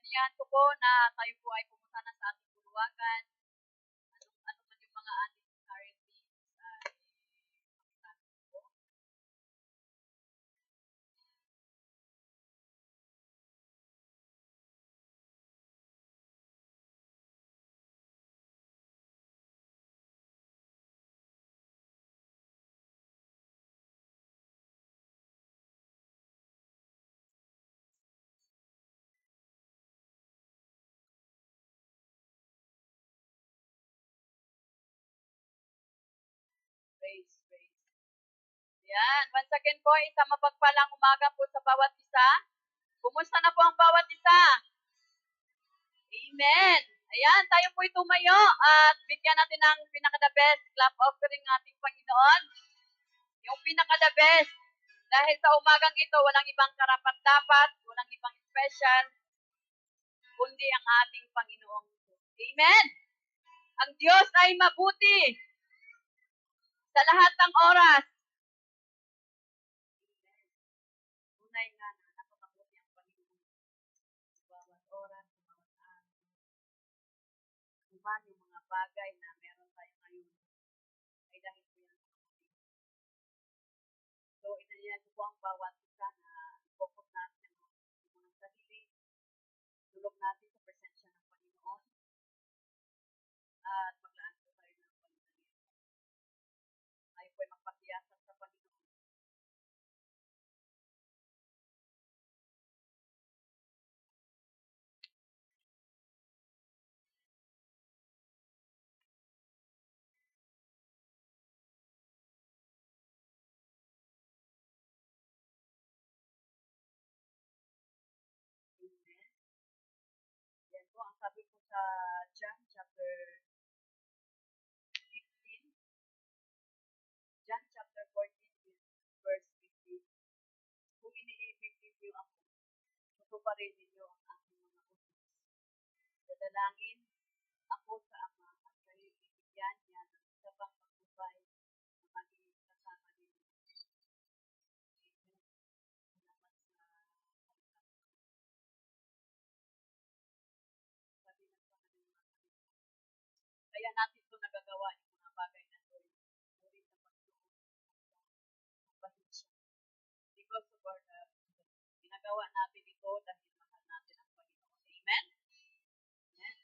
Inaanyayahan ko po na tayo po ay pumunta na sa ating bulwagan. Ano man yung mga ating currently ay pagkakasin po. Praise. Yan. Once again po, isang mapagpalang umaga po sa bawat isa. Kumusta na po ang bawat isa? Amen. Ayan, tayo po tumayo at bigyan natin ng pinaka-the best clap offering ating Panginoon. Yung pinaka-the best. Dahil sa umagang ito, walang ibang karapat-dapat, walang ibang special, kundi ang ating Panginoong Diyos. Amen. Ang Diyos ay mabuti sa lahat ng oras. Tunay nga na napakabuti ang Panginoon. Sa bawat oras, sa bawat araw. Kuman yung mga bagay na meron tayo ngayon ay dahil po yan sa Panginoon. So, inanyan ko po ang bawat isa na focus natin ang mga sarili. Tulog natin sa presensya ng Panginoon. At maglaan po tayo ng Panginoon. Tayo po ay magpasiyasan sa Panginoon. Amen. Yan po ang sabi po sa John chapter 15. John chapter 14 verse 15. Kung iniibig ninyo ako, tutuparin ninyo ang aking mga utos. Dadalangin ako sa Ama at kayo bibigyan niya ng isa pang magtubay na maging kasama ninyo. Salamat sa sabi ng Panginoon. Kaya natin ito nagagawa yung mga bagay na ito. Uri sa pagtuon sa pasensya. Because of our ginagawa natin ito dahil mahal natin ang Panginoon. Amen? Amen?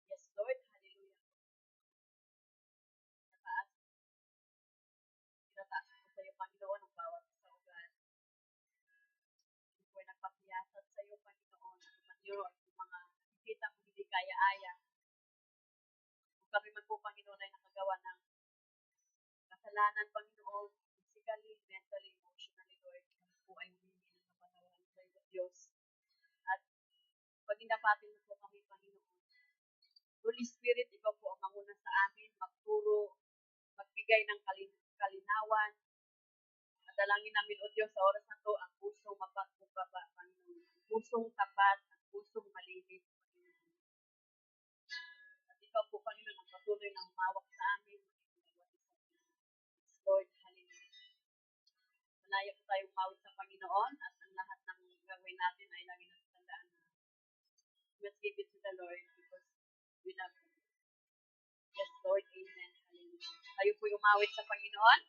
Yes, Lord. Hallelujah. Tinataas ko sa iyo, Panginoon, ang bawat isa ugat. Hindi ko ay nagpapiyasat sa iyo, Panginoon, at umaniro ang mga nakikita kong hindi kaya-aya. Kung kami man po, Panginoon, ay nakagawa ng kasalanan, Panginoon, physically, mentally, emotionally, Lord, kami po ay humingi ng kapatawaran sa iyo, Diyos. At pag inapatin mo po kami, Panginoon, Holy Spirit, ikaw po ang manguna sa amin, magturo, magbigay ng kalinawan. At dalangin namin, O Diyos, sa oras na to, ang pusong mapagkumbaba, Panginoon. Ang pusong tapat, ang pusong malinis, Panginoon. At ikaw po, Panginoon, ang patuloy na humawak sa amin. Lord, hallelujah. Malaya po tayo umawit sa Panginoon at ang lahat ng gagawin natin ay lagi natin tandaan na let's give it to the Lord because we love Him. Yes, Lord. Amen. Hallelujah. Tayo po umawit sa Panginoon.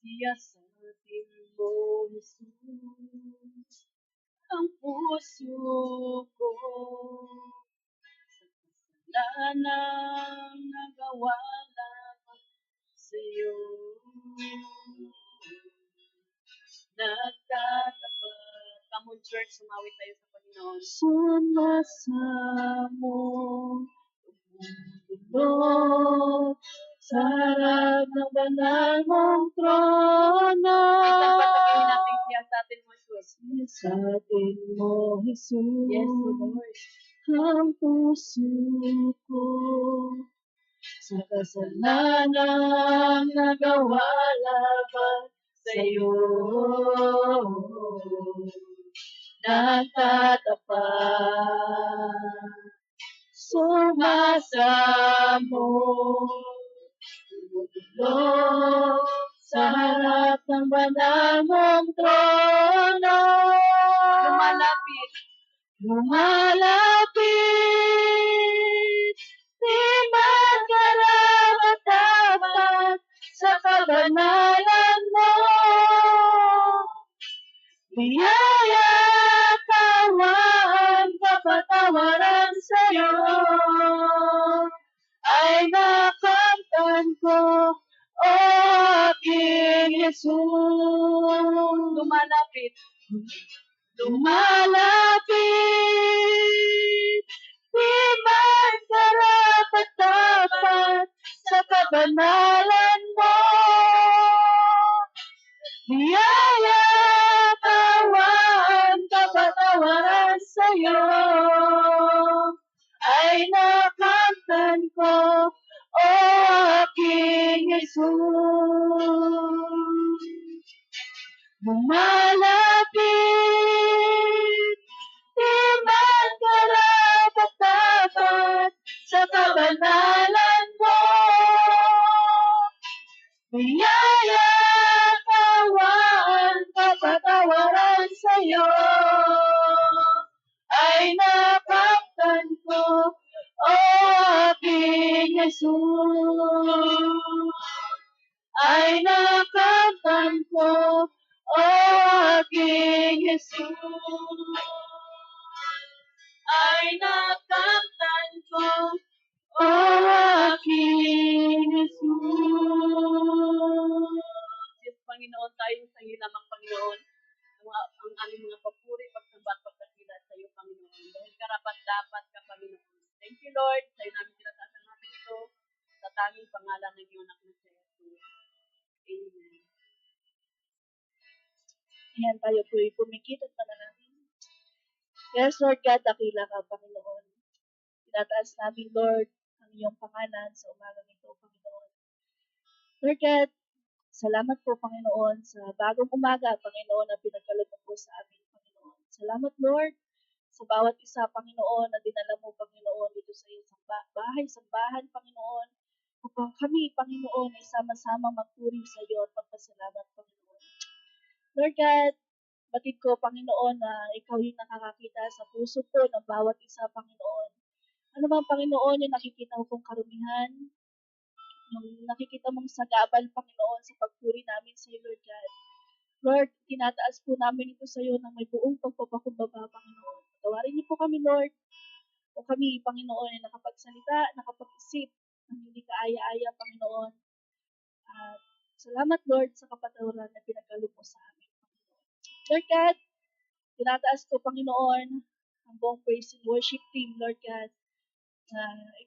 Siyasatin mo, Jesus, ang puso ko sa kasalanang nagawa lamang sa iyo. Nagtatapat. Come on, church, sumawit tayo sa Panginoon. Sumasamo, tumutulog, sa harap ng banal mong trono. Isang patagihin natin siya sa atin mo, Jesus. Sa atin mo, Jesus. Yes, Lord. Ang puso ko sa kasalanan nagawa laban sa iyo. Natatapat, sumasamo, Lord, sa harap ng banal mong trono. Lumalapit, di magkarapat-dapat sa kabanalan mo. Biyaya, tawaan, kapatawaran sa'yo ay nakamtan ko, o aking Jesus. Lumalapit, di man karapat-dapat sa kabanalan mo. Biyaya, tawaan, kapatawaran sa'yo ay nakamtan ko, o aking Jesus. Lumalapit, di man karapat-dapat sa kabanalan mo. Biyaya, tawaan, kapatawaran sa'yo ay nakamtan ko, o aking Jesus. Ay nakamtan ko, o aking Jesus. Ay nakamtan ko, o aking Jesus. Yes, Panginoon, tayo sa iyo lamang, Panginoon. Ang aming mga papuri, pagsamba at pagkakila sa iyo, Panginoon. Dahil karapat-dapat ka, Panginoon. Thank you, Lord. Sa iyo namin tinatasan natin ito sa tanging pangalan ng iyong anak na si Jesus. Amen. Ayan, tayo po'y pumikit at manalangin. Yes, Lord God, dakila ka, Panginoon. Tinataas namin, Lord, ang iyong pangalan sa umagang ito, Panginoon. Lord God, salamat po, Panginoon, sa bagong umaga, Panginoon, na pinagkaloob mo po sa amin, Panginoon. Salamat, Lord, sa bawat isa, Panginoon, na dinala mo, Panginoon, dito sa iyong sambahan, Panginoon, upang kami, Panginoon, ay sama-sama magpuri sa iyo at magpasalamat, Panginoon. Lord God, batid ko, Panginoon, na ikaw yung nakakakita sa puso ko ng bawat isa, Panginoon. Ano man, Panginoon, yung nakikita mo pong karumihan, yung nakikita mong sagabal, Panginoon, sa pagpuri namin sa iyo, Lord God. Lord, tinataas po namin ito sa iyo ng may buong pagpapakumbaba, Panginoon. Tawarin niyo po kami, Lord. O kami, Panginoon, ay nakapagsalita, nakapag-isip ng hindi kaaya-aya, Panginoon. At salamat, Lord, sa kapatawaran na pinagkaloob mo sa amin, Panginoon. Lord God, tinataas ko, Panginoon, ang buong praise and worship team, Lord God.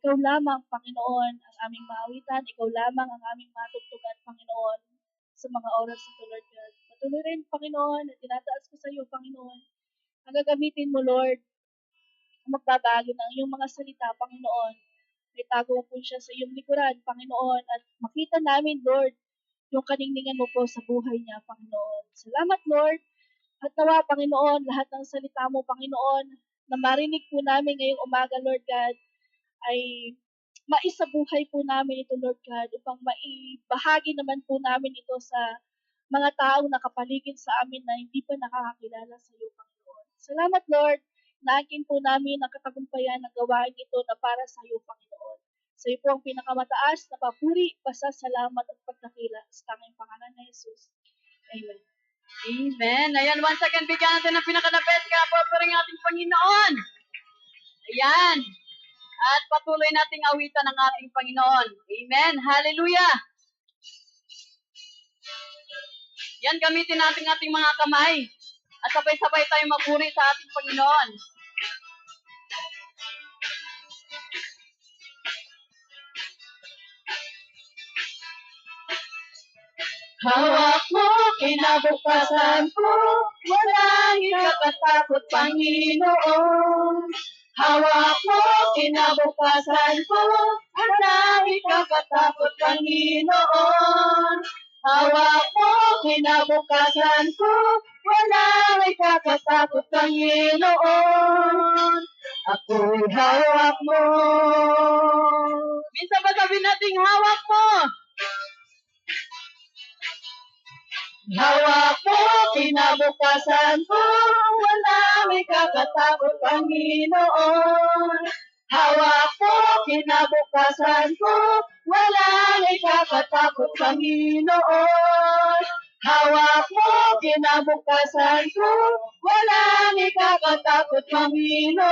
Ikaw lamang, Panginoon, ang aming maawitan. Ikaw lamang ang aming matugtugan, Panginoon, sa mga oras na ito, Lord God. Patuloy rin, Panginoon, at tinataas ko sa iyo, Panginoon, ang gagamitin mo, Lord, ang magbabago ng iyong mga salita, Panginoon. Itago mo po siya sa iyong likuran, Panginoon, at makita namin, Lord, yung kaningningan mo po sa buhay niya, Panginoon. Salamat, Lord. At nawa, Panginoon, lahat ng salita mo, Panginoon, na marinig po namin ngayong umaga, Lord God, ay maisabuhay po namin ito, Lord God, upang maibahagi naman po namin ito sa mga taong nakapaligid sa amin na hindi pa nakakakilala sa iyo, Panginoon. Salamat, Lord. Naakin po namin ang katagumpayan ng gawain ito na para sa iyo, Panginoon. Sa iyo po ang pinakamataas na papuri, pasasalamat at pagdakila sa tanging pangalan ni Jesus. Amen. Amen. Ayan, once again, bigyan natin ng pinaka-best ka po ng ating Panginoon. Ayan. At patuloy nating awitan ng ating Panginoon. Amen. Hallelujah. Yan, gamitin natin ating mga kamay. At sabay-sabay tayong magpuri sa ating Panginoon. Hawak mo, kinabukasan ko, walang ikakatakot, Panginoon. Hawak mo, kinabukasan ko, walang ikakatakot, Panginoon. Hawak mo, kinabukasan ko, walang ikakatakot, Panginoon. Ako'y hawak mo. Minsan ba sabihin natin, hawak mo? Hawak mo kinabukasan ko, walang ikakatakot, Panginoon. Hawak mo kinabukasan ko, walang ikakatakot, Panginoon. Hawak mo kinabukasan ko, walang ikakatakot, Panginoon.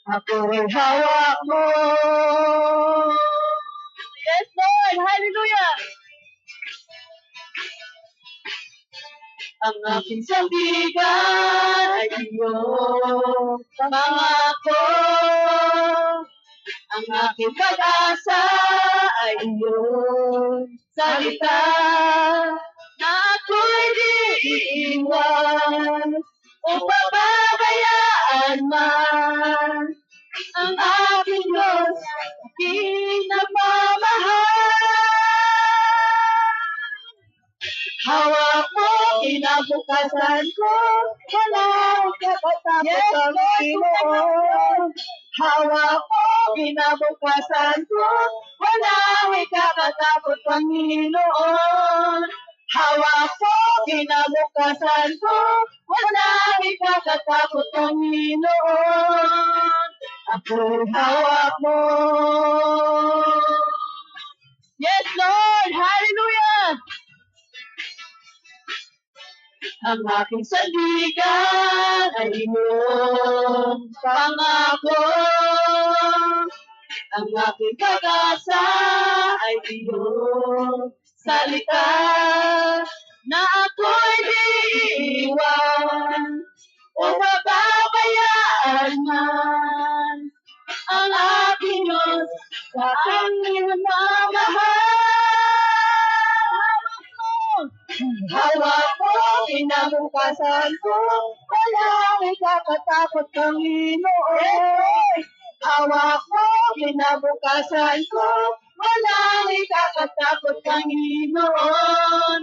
Ako'y hawak mo. Yes, Lord. Hallelujah. Ang aking sandigan ay iyong pangako. Ang aking pag-asa ay iyong salita, na ako'y di iiwan o pababayaan man. Ang aking Diyos, aking nagmamahal. Hawak mo kinabukasan ko, walang ikakatakot, Panginoon. Hawak mo kinabukasan ko, walang ikakatakot, Panginoon. Hawak mo kinabukasan ko, walang ikakatakot, Panginoon. Ako'y hawak mo. Yes, Lord! Hallelujah! Ang aking sandigan ay iyong pangako. Ang aking pag-asa ay iyong salita, na ako'y di iiwan o pababayaan man. Ang aking Diyos sa aking mamahal. Hawak mo kinabukasan ko, walang ikakatakot, Panginoon. Hawak mo kinabukasan ko, walang ikakatakot, Panginoon.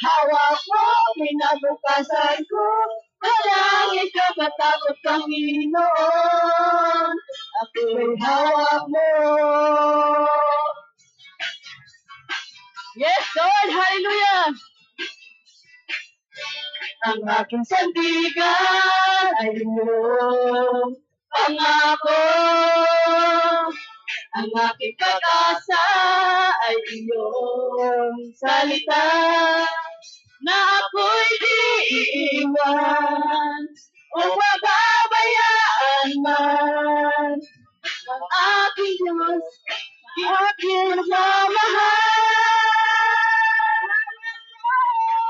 Hawak mo kinabukasan ko, walang ikakatakot, Panginoon. Ako'y hawak mo. Yes, Lord! Hallelujah! Ang aking sandigan ay iyong pangako. Ang aking pag-asa ay iyong salita, na ako'y di iiwan o pababayaan man. Ang aking Diyos, aking mamahal.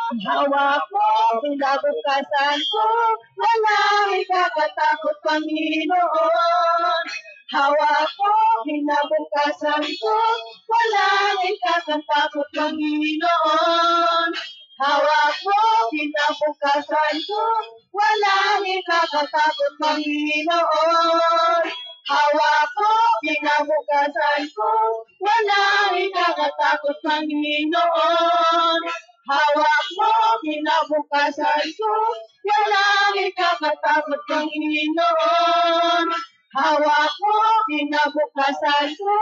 Hawak mo kinabukasan ko, walang ikakatakot, Panginoon. Hawak mo kinabukasan ko, walang ikakatakot, Panginoon. Hawak mo kinabukasan ko, walang ikakatakot, Panginoon. Hawak mo kinabukasan ko, walang ikakatakot, Panginoon. Hawak mo kinabukasan ko, walang ikakatakot, Panginoon. Hawak mo kinabukasan ko,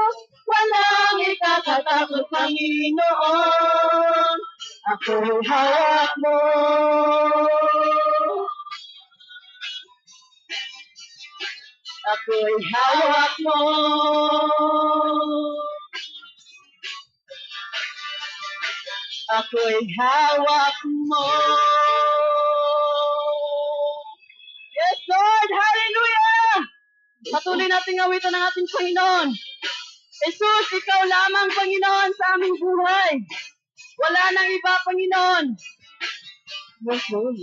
walang ikakatakot, Panginoon. Ako'y hawak mo. Ako'y hawak mo. Ako'y hawak mo. Yes, Lord! Hallelujah! Patuloy nating awitan ng ating Panginoon. Jesus, ikaw lamang, Panginoon, sa aming buhay. Wala nang iba, Panginoon. Yes, Lord.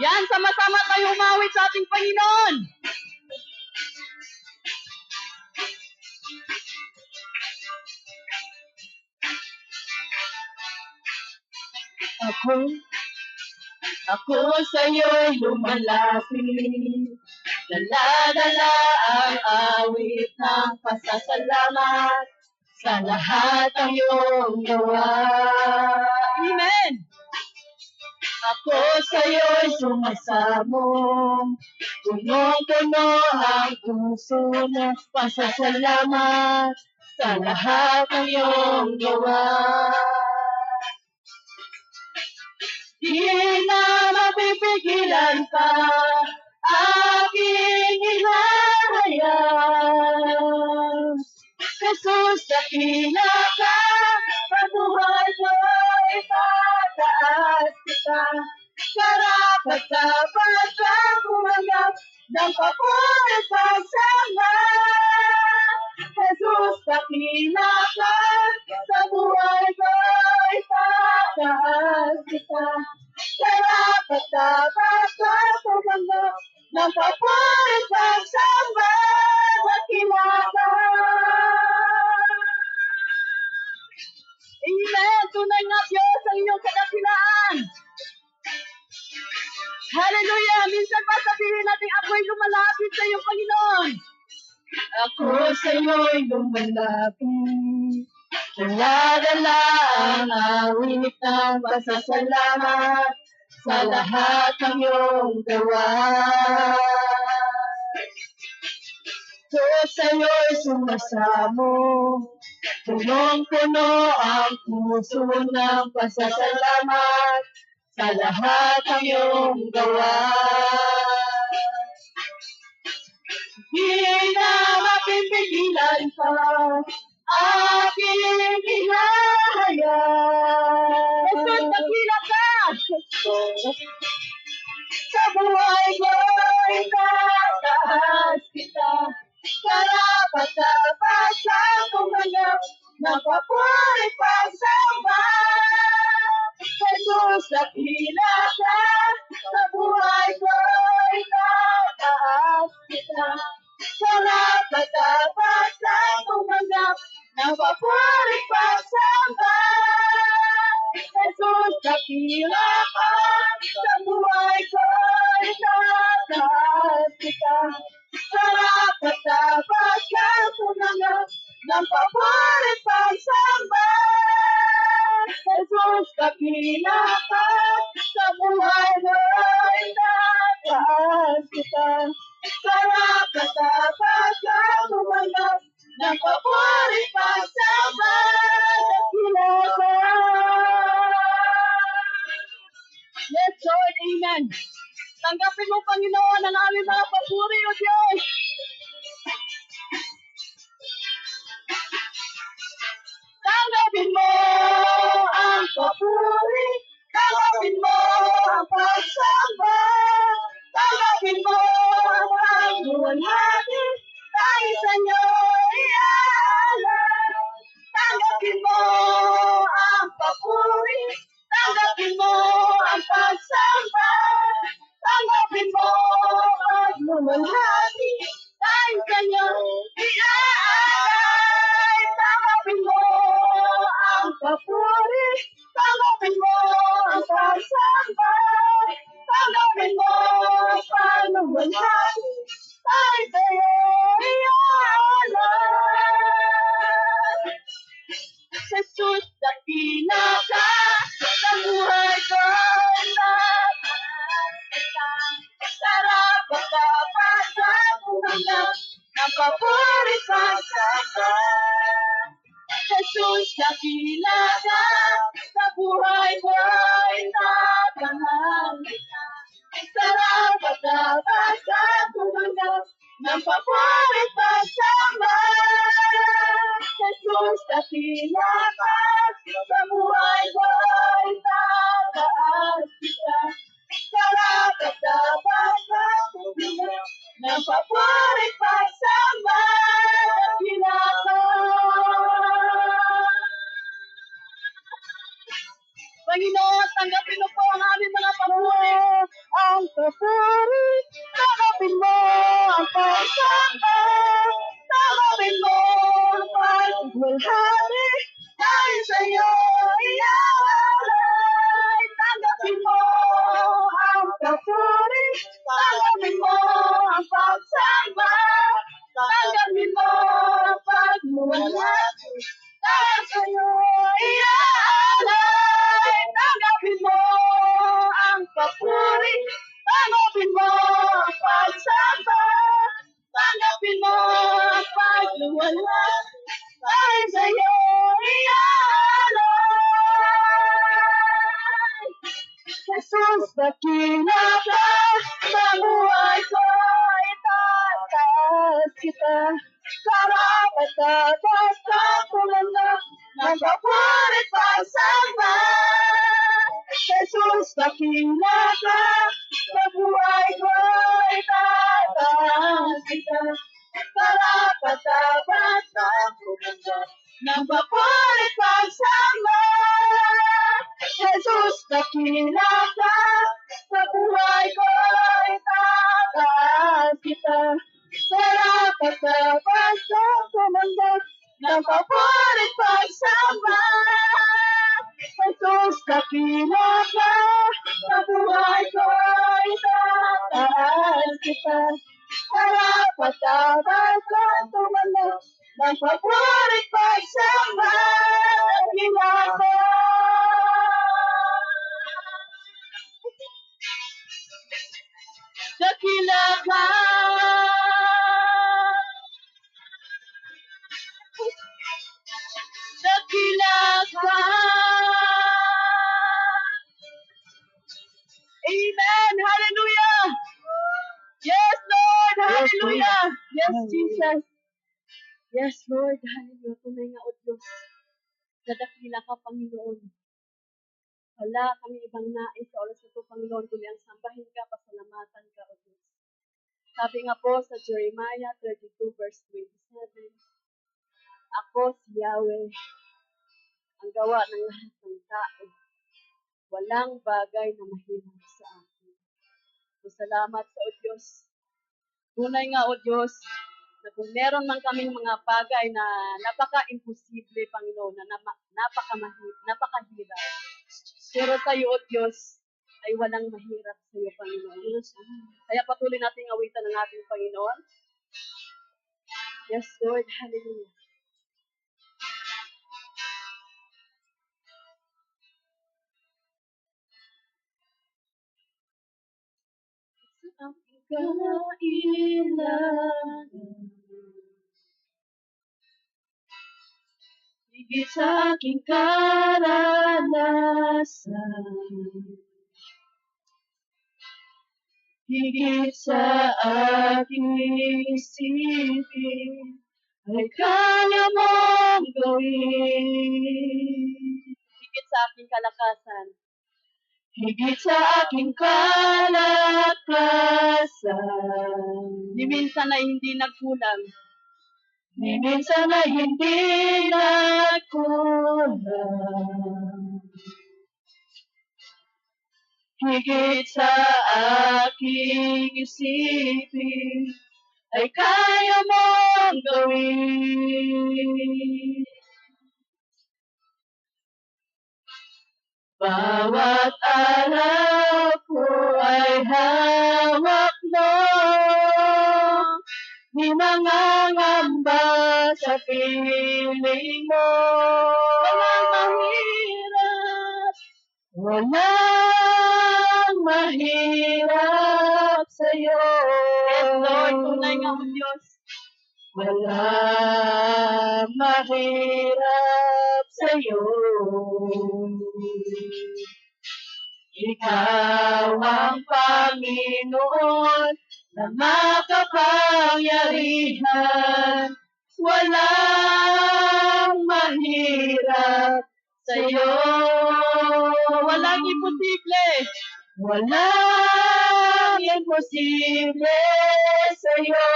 Yan, sama-sama tayo umawit sa ating Panginoon. Ako sa'yo'y lumalapit, dala-dala ang awit ng pasasalamat sa lahat ng iyong gawa. Amen! Ako sa'yo'y sumasamo, punong-puno ang puso na pasasalamat sa lahat ng iyong gawa. Di na mapipigilan pa aking hinahayag. Jesus, dakila ka, pabuhay ko'y tataas kita. Karapat-dapat kang umanap ng papuri pagsama. Jesus, dakila ka, sa buhay ko'y tataas kita. Karapat-dapat kang umanap ng papuri pagsama. Dakila ka. Amen! Tunay nga Diyos ang iyong kadakilaan. Hallelujah! Minsan pa sabihin natin, ako'y lumalapit sa iyo, Panginoon. Ako sa iyo'y lumalapit. Dala-dala ang awit ng pasasalamat sa lahat ng iyong gawa. Ako sa iyo'y sumasamo. Punong-puno ang puso ng pasasalamat sa lahat ng iyong gawa. Di na mapipigilan pa aking hinahayag. Jesus, dakila ka! Sa buhay ko'y tataas kita. Karapat-dapat kang umanap ng papuri pagsamba. Jesus, dakila ka. Sa buhay ko'y tataas kita. Karapat-dapat kang umanap ng papuri pagsamba. Jesus, dakila ka. Sa buhay ko'y tataas kita. Karapat-dapat kang umanap ng papuri pagsamba. Jesus, dakila ka. Sa buhay ko'y tataas kita. Karapat-dapat kang umanap ng papuri pagsamba. Dakila ka. Yes, Lord, amen. Tanggapin mo, Panginoon, ang aming mga papuri, O Diyos. Tanggapin mo ang papuri. Tanggapin mo ang pagsamba. Tanggapin mo ang luwalhati. Tayo sa inyo iaalay. Tanggapin mo ang papuri. Tanggapin mo ang pagsamba. Tanggapin mo ang luwalhati. Tayo sa inyo iaalay. Tanggapin mo ang papuri. Tanggapin mo ang pagsamba. Tanggapin mo ang panuwalhati. Tayo sa iyo iaalay. Jesus, dakila ka. Sa buhay ko'y tataas kita. Karapat-dapat kang umanap ng papuri pagsamba. Jesus, dakila ka. Sa buhay ko'y tataas kita. Karapat-dapat kang umanap ng papuri pagsamba. Jesus, dakila ka. Sa buhay ko'y tataas kita. Karapat-dapat kang umanap ng papuri pagsamba. Dakila ka. Panginoon, tanggapin mo po ang aming mga papuri. Ang papuri, tanggapin mo ang pagsamba. Tanggapin mo ang pagwalhati. Tayo sa iyo iaalay. Tanggapin mo ang papuri. Tanggapin mo ang pagsamba. Tanggapin mo ang pagwalhati. Tayo sa iyo iaalay. Tanggapin mo ang na pagluwalas ay sa'yo iaalay. Jesus, dakila ka, sa buhay ko itataas kita. Karapat-dapat ka tulala, nagpapurit pagsamba. Jesus, dakila ka, sa buhay ko itataas kita. Karapat-dapat ka tulala, nagpapurit pagsamba. Jesus, dakila ka, sa buhay ko itataas kita. Karapat-dapat ka tumanda, nagpapurit pagsamba. Jesus, dakila ka, sa buhay ko itataas kita. Karapat-dapat ka tumanda, nagpapurit pagsamba. Dakila ka. Dakila ka. Dakila ka. Amen. Hallelujah. Yes, Lord. Hallelujah. Yes, Jesus. Yes, Lord. Hallelujah. Tunay nga, O Diyos. Dadakila ka, Panginoon. Wala kami ibang nais sa oras na ito, Panginoon, kundi ang sambahin ka, pasalamatan ka, O Diyos. Sabi nga po sa Jeremiah 32 verse 27, ako si Yahweh, ang gawa ng lahat ng tao. Walang bagay na mahirap sa akin. So, salamat sa O Diyos. Tunay nga, O Diyos, na kung meron man kaming mga bagay na napaka-imposible, Panginoon, na napakahirap. Pero sa iyo, O Diyos, ay walang mahirap sa iyo, Panginoon. Kaya patuloy nating awitan ng ating Panginoon. Yes, Lord. Hallelujah. Sa aking kailangan, higit sa aking karanasan, higit sa aking isipin, ay kaya mong gawin. Higit sa aking kalakasan, higit sa aking kalakasan, ni minsan ay hindi nagkulang, ni minsan ay hindi nagkulang. Higit sa aking isipin, ay kaya mong gawin. Bawat araw ko ay hawak mo, di mangangamba sa piling mo. Walang mahirap, walang mahirap sa'yo. Yes, Lord, tunay nga mo, Diyos. Walang mahirap sa'yo. Ikaw ang Panginoon na makapangyarihan. Walang mahirap sa'yo. Walang imposible. Walang imposible sa'yo.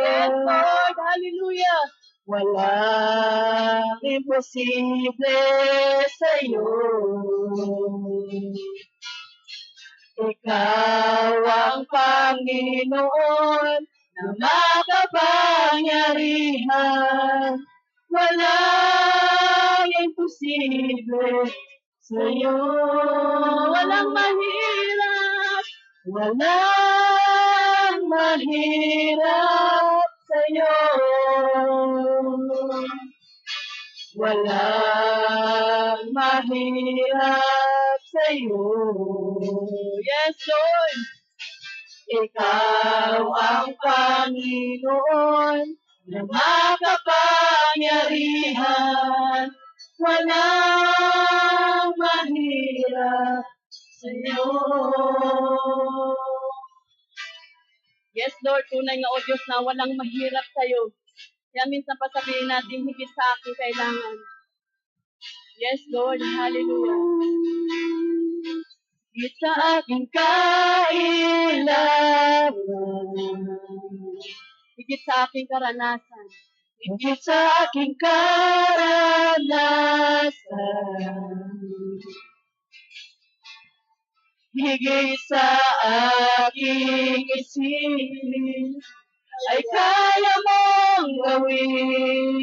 Yes, Lord. Hallelujah. Walang imposible sa'yo. Ikaw ang Panginoon na makapangyarihan. Walang imposible sa'yo. Walang mahirap. Walang mahirap sa'yo. Walang mahirap sa'yo. Yes, Lord. Ikaw ang Panginoon na makapangyarihan. Walang mahirap sa'yo. Yes, Lord, tunay nga o Diyos na walang mahirap sa'yo. Kaya minsan pa sabihin natin higit sa aking kailangan. Yes, Lord, hallelujah. Higit sa aking kailangan, Higit sa aking karanasan. higit sa aking karanasan, higit sa aking isipin, ay kaya mong gawin.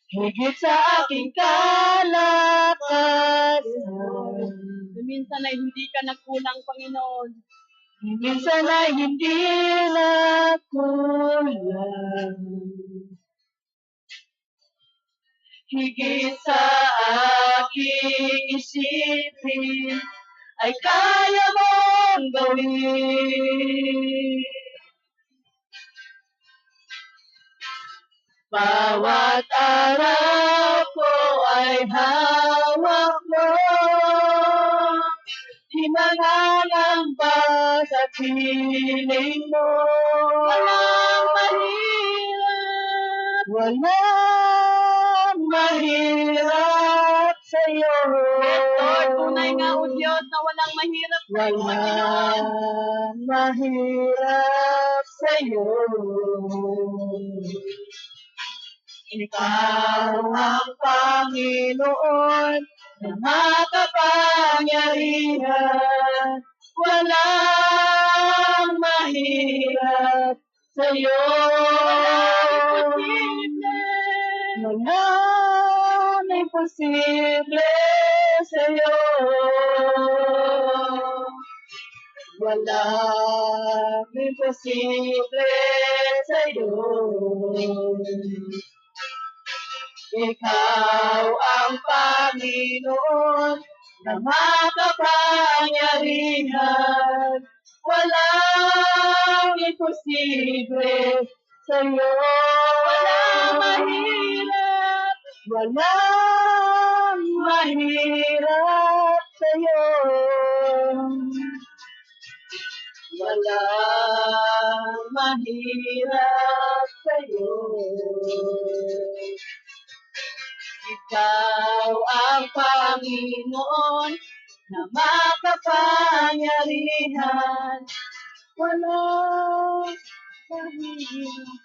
Higit sa aking kalakasan, Minsan ay hindi ka nagkulang, Panginoon. minsan ay hindi nakulang. Higit sa aking isipin, ay kaya mong gawin. Bawat araw ko ay hawak mo, di mangangamba sa piling mo. Walang mahirap, walang mahirap sa'yo. Yes, Lord, tunay nga o Diyos na walang mahirap sa'yo, Panginoon. Walang mahirap sa'yo. Ikaw ang Panginoon na makapangyarihan. Walang mahirap sa'yo. Walang imposible sa'yo. Walang imposible sa'yo. Ikaw ang Panginoon na makapangyarihan. Walang imposible sa'yo. Walang mahirap, walang mahirap sa'yo. Walang mahirap sa'yo. Ikaw ang Panginoon na makapangyarihan. Walang mahirap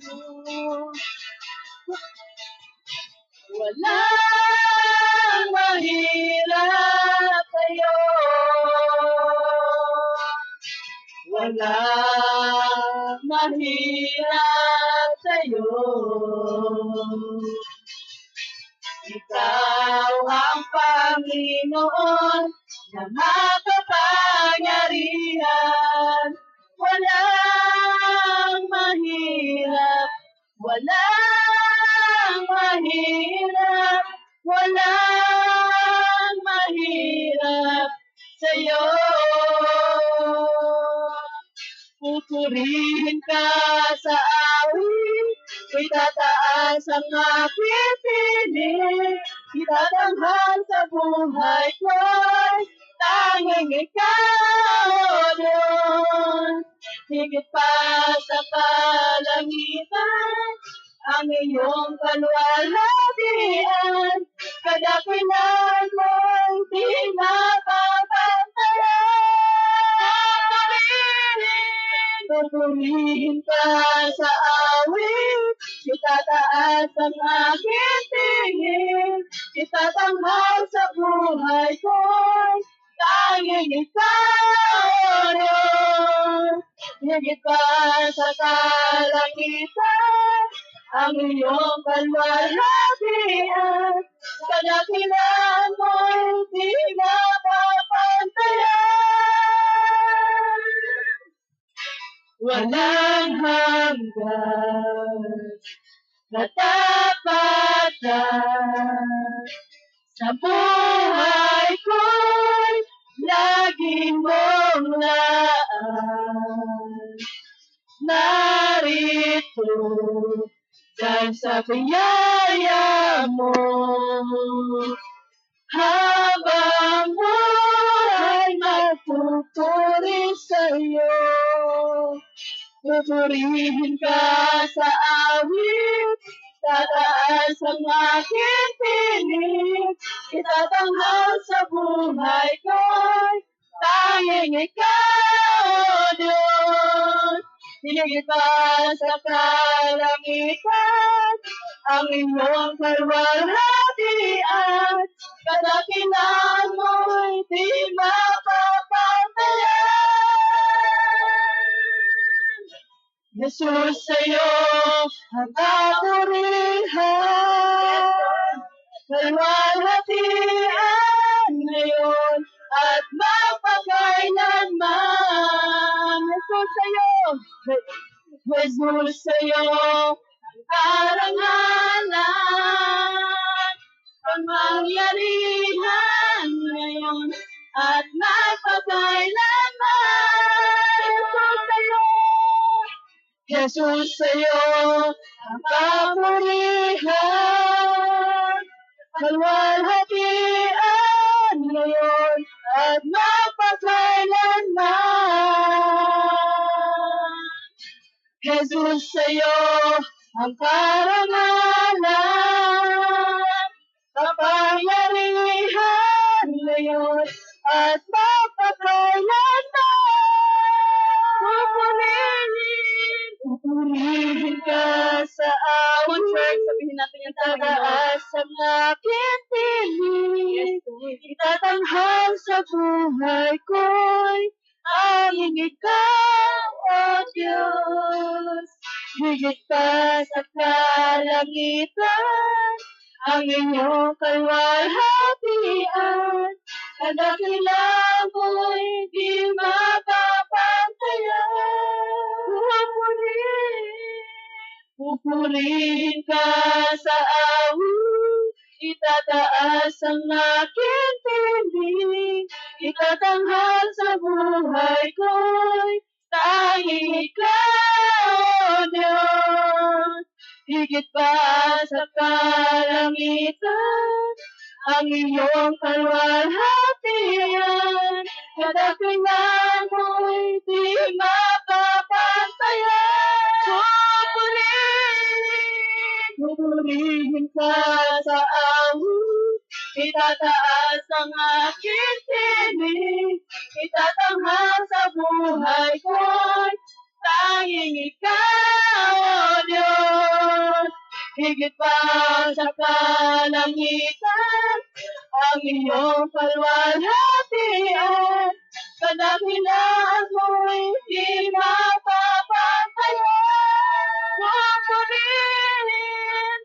sa'yo. Walang mahirap sa'yo. Walang mahirap sa'yo. Ikaw ang Panginoon na makapangyarihan. Walang mahirap, walang mahirap, walang mahirap sa'yo. Pupurihin ka sa awit, itataas ang aking piling, itatanghal sa buhay ko'y tanging ikaw, O Diyos. Higit pa sa kalangitan, ang iyong kalwalhatian, kadakilan mo'y di mapapantayan. Pupurihin ka sa awit, itataas ang aking tingin, itatanghal sa buhay ko'y tanging ikaw, Diyos. Higit pa sa kalangitan, ang iyong kalwalhatian, kadakilan mo'y di mapapantayan. Walang hanggan na tapatan sa buhay ko'y lagi mong laan. Narito, dahil sa biyaya mo, habang buhay magpupuri sa'yo. Pupurihin ka sa awit, tataas ang aking piling, itatanghal sa buhay ko'y tanging ikaw, O Diyos. Higit pa sa kalangitan, ang iyong kalwalhatian, kadakilan mo'y di mapapantayan. Jesus, sa'yo ang kapurihan, kalwalhatian ngayon at mapagkailanman. Jesus, sa'yo, Jesus, sa'yo ang karangalan, pangyarihan ngayon at mapagkailanman. Jesus, sa'yo ang kapurihan, kalwalhatian ngayon at mapagkailanman. Jesus, sa'yo ang karangalan, kapangyarihan ngayon at mapagkailanman. Pupurihin ka sa awit, sabihin natin yung tataas ang aking piling, itatanghal sa buhay ko'y tanging ikaw, O Diyos. Higit pa sa kalangitan, ang iyong kalwalhatian, kadakilan mo'y di mapapantayan. Pupurihin ka sa awit, itataas ang aking piling, itatanghal sa buhay ko'y tanging ikaw, O Diyos. Higit pa sa kalangitan, ang iyong kalwalhatian, kadakilan mo'y di mapapantayan. Pupurihin ka sa awit, itataas ang aking piling, itatanghal sa buhay ko'y tanging ikaw, O Diyos. Higit pa sa kalangitan, ang iyong kalwalhatian, kadakilan mo'y di mapapantayan.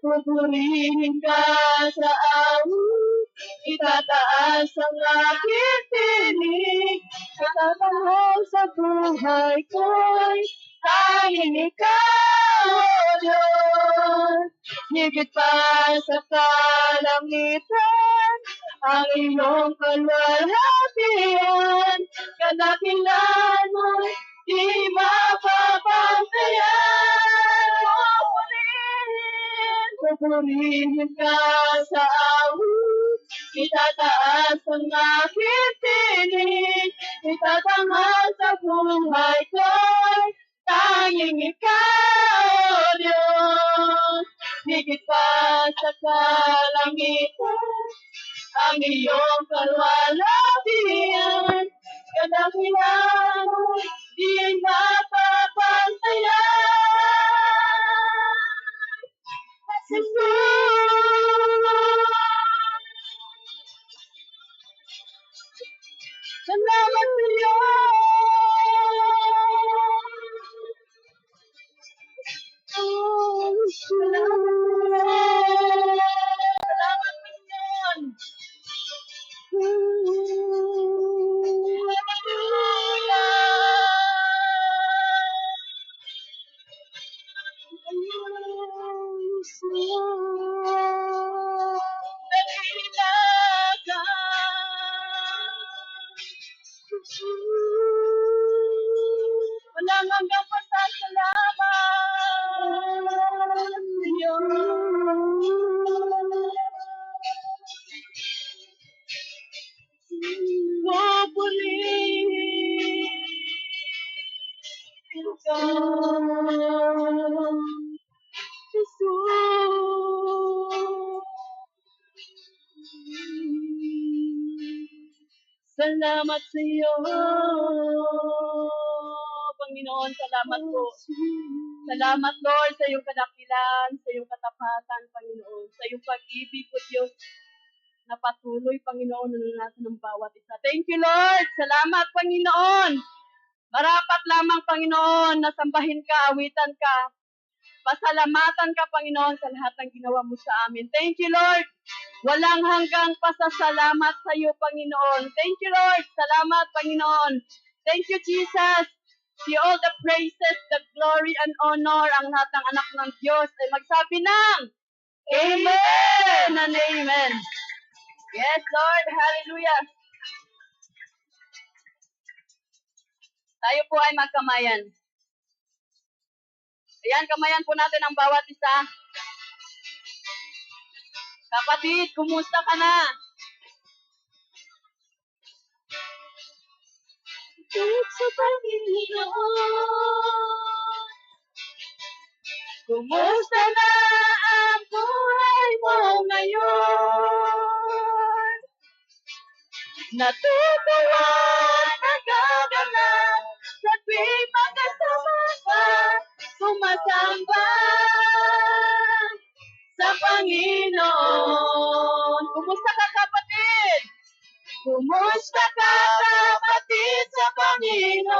Pupurihin ka sa awit, itataas ang aking piling, itatanghal sa buhay ko'y tanging ikaw, O Diyos. Higit pa sa kalangitan, ang iyong kalwalhatian, kadakilan mo'y di mapapantayan. Pupurihin ka sa awit, itataas ang aking piling, itatanghal sa buhay ko'y tanging ikaw, O Diyos. Higit pa sa kalangitan, ang iyong kalwalhatian, kadakilan mo'y di mapapantayan. Salamat sa iyo. Salamat, Panginoon. ka, Jesus. Salamat sa iyo, Panginoon. Salamat po. Salamat, Lord, sa iyong kadakilan, sa iyong katapatan, Panginoon, sa iyong pag-ibig ko, Diyos, na patuloy, Panginoon, na nasa ng bawat isa. Thank you, Lord. Salamat, Panginoon. Marapat lamang, Panginoon, na sambahin ka, awitan ka. Pasalamatan ka, Panginoon, sa lahat ng ginawa mo sa amin. Thank you, Lord. Walang hanggang pasasalamat sa iyo, Panginoon. Thank you, Lord. Salamat, Panginoon. Thank you, Jesus. To all the praises, the glory, and honor, ang lahat ng anak ng Diyos ay magsabi ng Amen and Amen. Yes, Lord. Hallelujah. Tayo po ay magkamayan. Ayan, kamayan po natin ang bawat isa. Kapatid, kumusta ka na? Kahit sa Panginoon, kumusta na ang buhay mo ngayon? Natutuwa, nagagalak, sa tuwing magkasama ka, sumasamba sa Panginoon. Kumusta ka, kapatid? Kumusta ka, kapatid, sa Panginoon?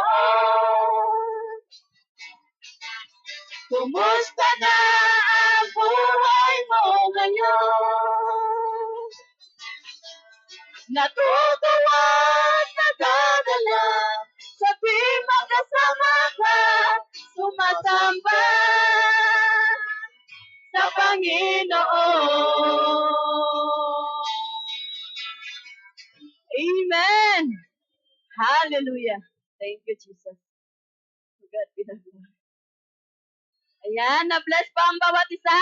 Kumusta na ang buhay mo ngayon? Natutuwa at nagagalak, sa tuwing magkasama ka, sumasamba sa Panginoon. Amen. Hallelujah. Thank you, Jesus. To God be the glory. Ayan, na-bless pa ang bawat isa.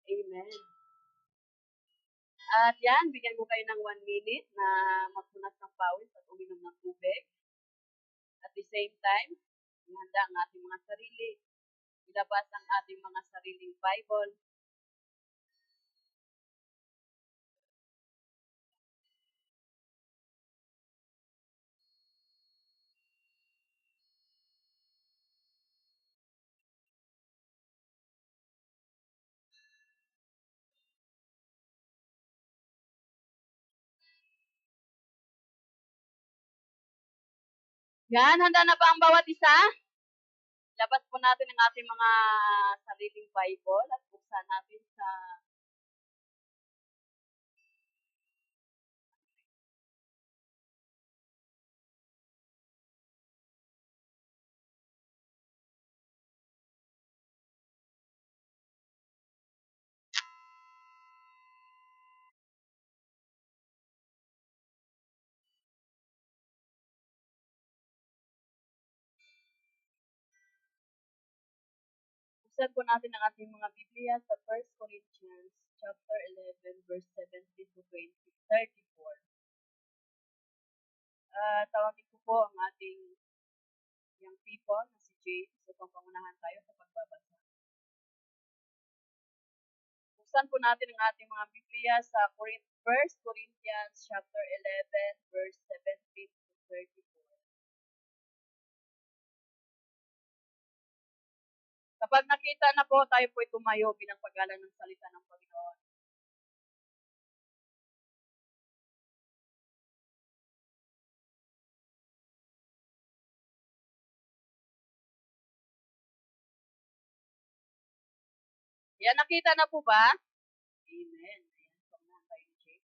Amen. At yan, bigyan ko kayo ng 1 minute na magpunas ng pawis at uminom ng tubig. At the same time, ihanda ang ating mga sarili. Ilabas ang ating mga sariling Bible. Yan, handa na ba ang bawat isa? Labas po natin ang ating mga sariling Bible at buksan natin sa buksan po natin ang ating mga Biblia sa 1 Corinthians chapter 11 verse 17 to 34. Tawagin ko po ang ating young people na si James upang pangunahan tayo sa pagbabasa. Buksan po natin ang ating mga Biblia sa 1 Corinthians chapter 11 verse 17 to 34. Kapag nakita na po, tayo po ay tumayo bilang paggalang ng salita ng Panginoon. Yan, nakita na po ba? Amen. Ayan, pangunahan tayo ni James.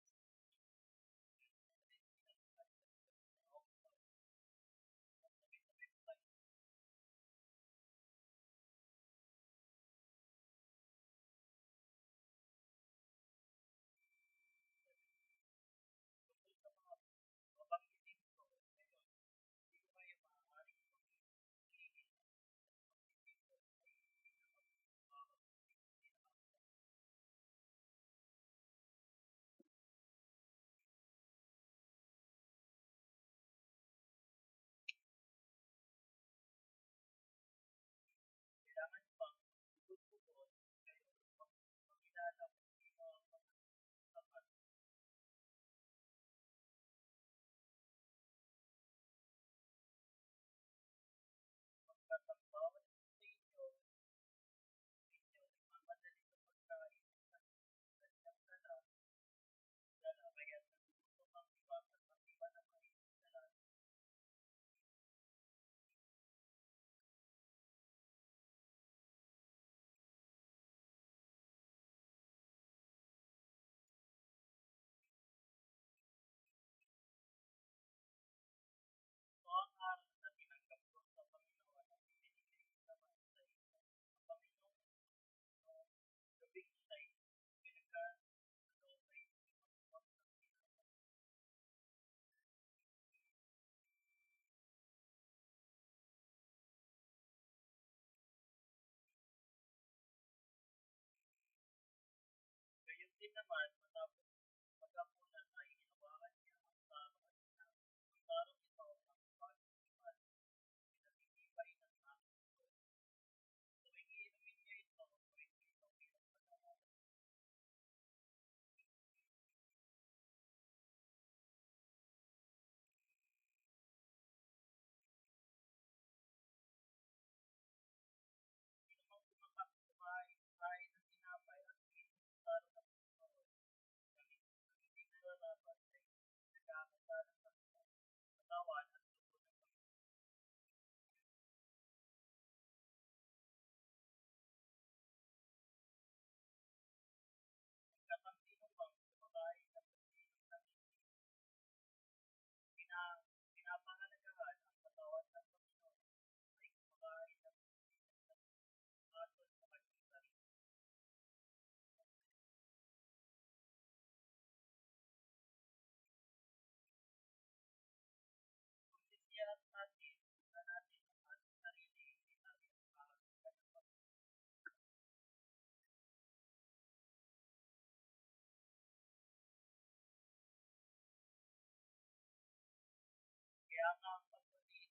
Kaya nga kapatid,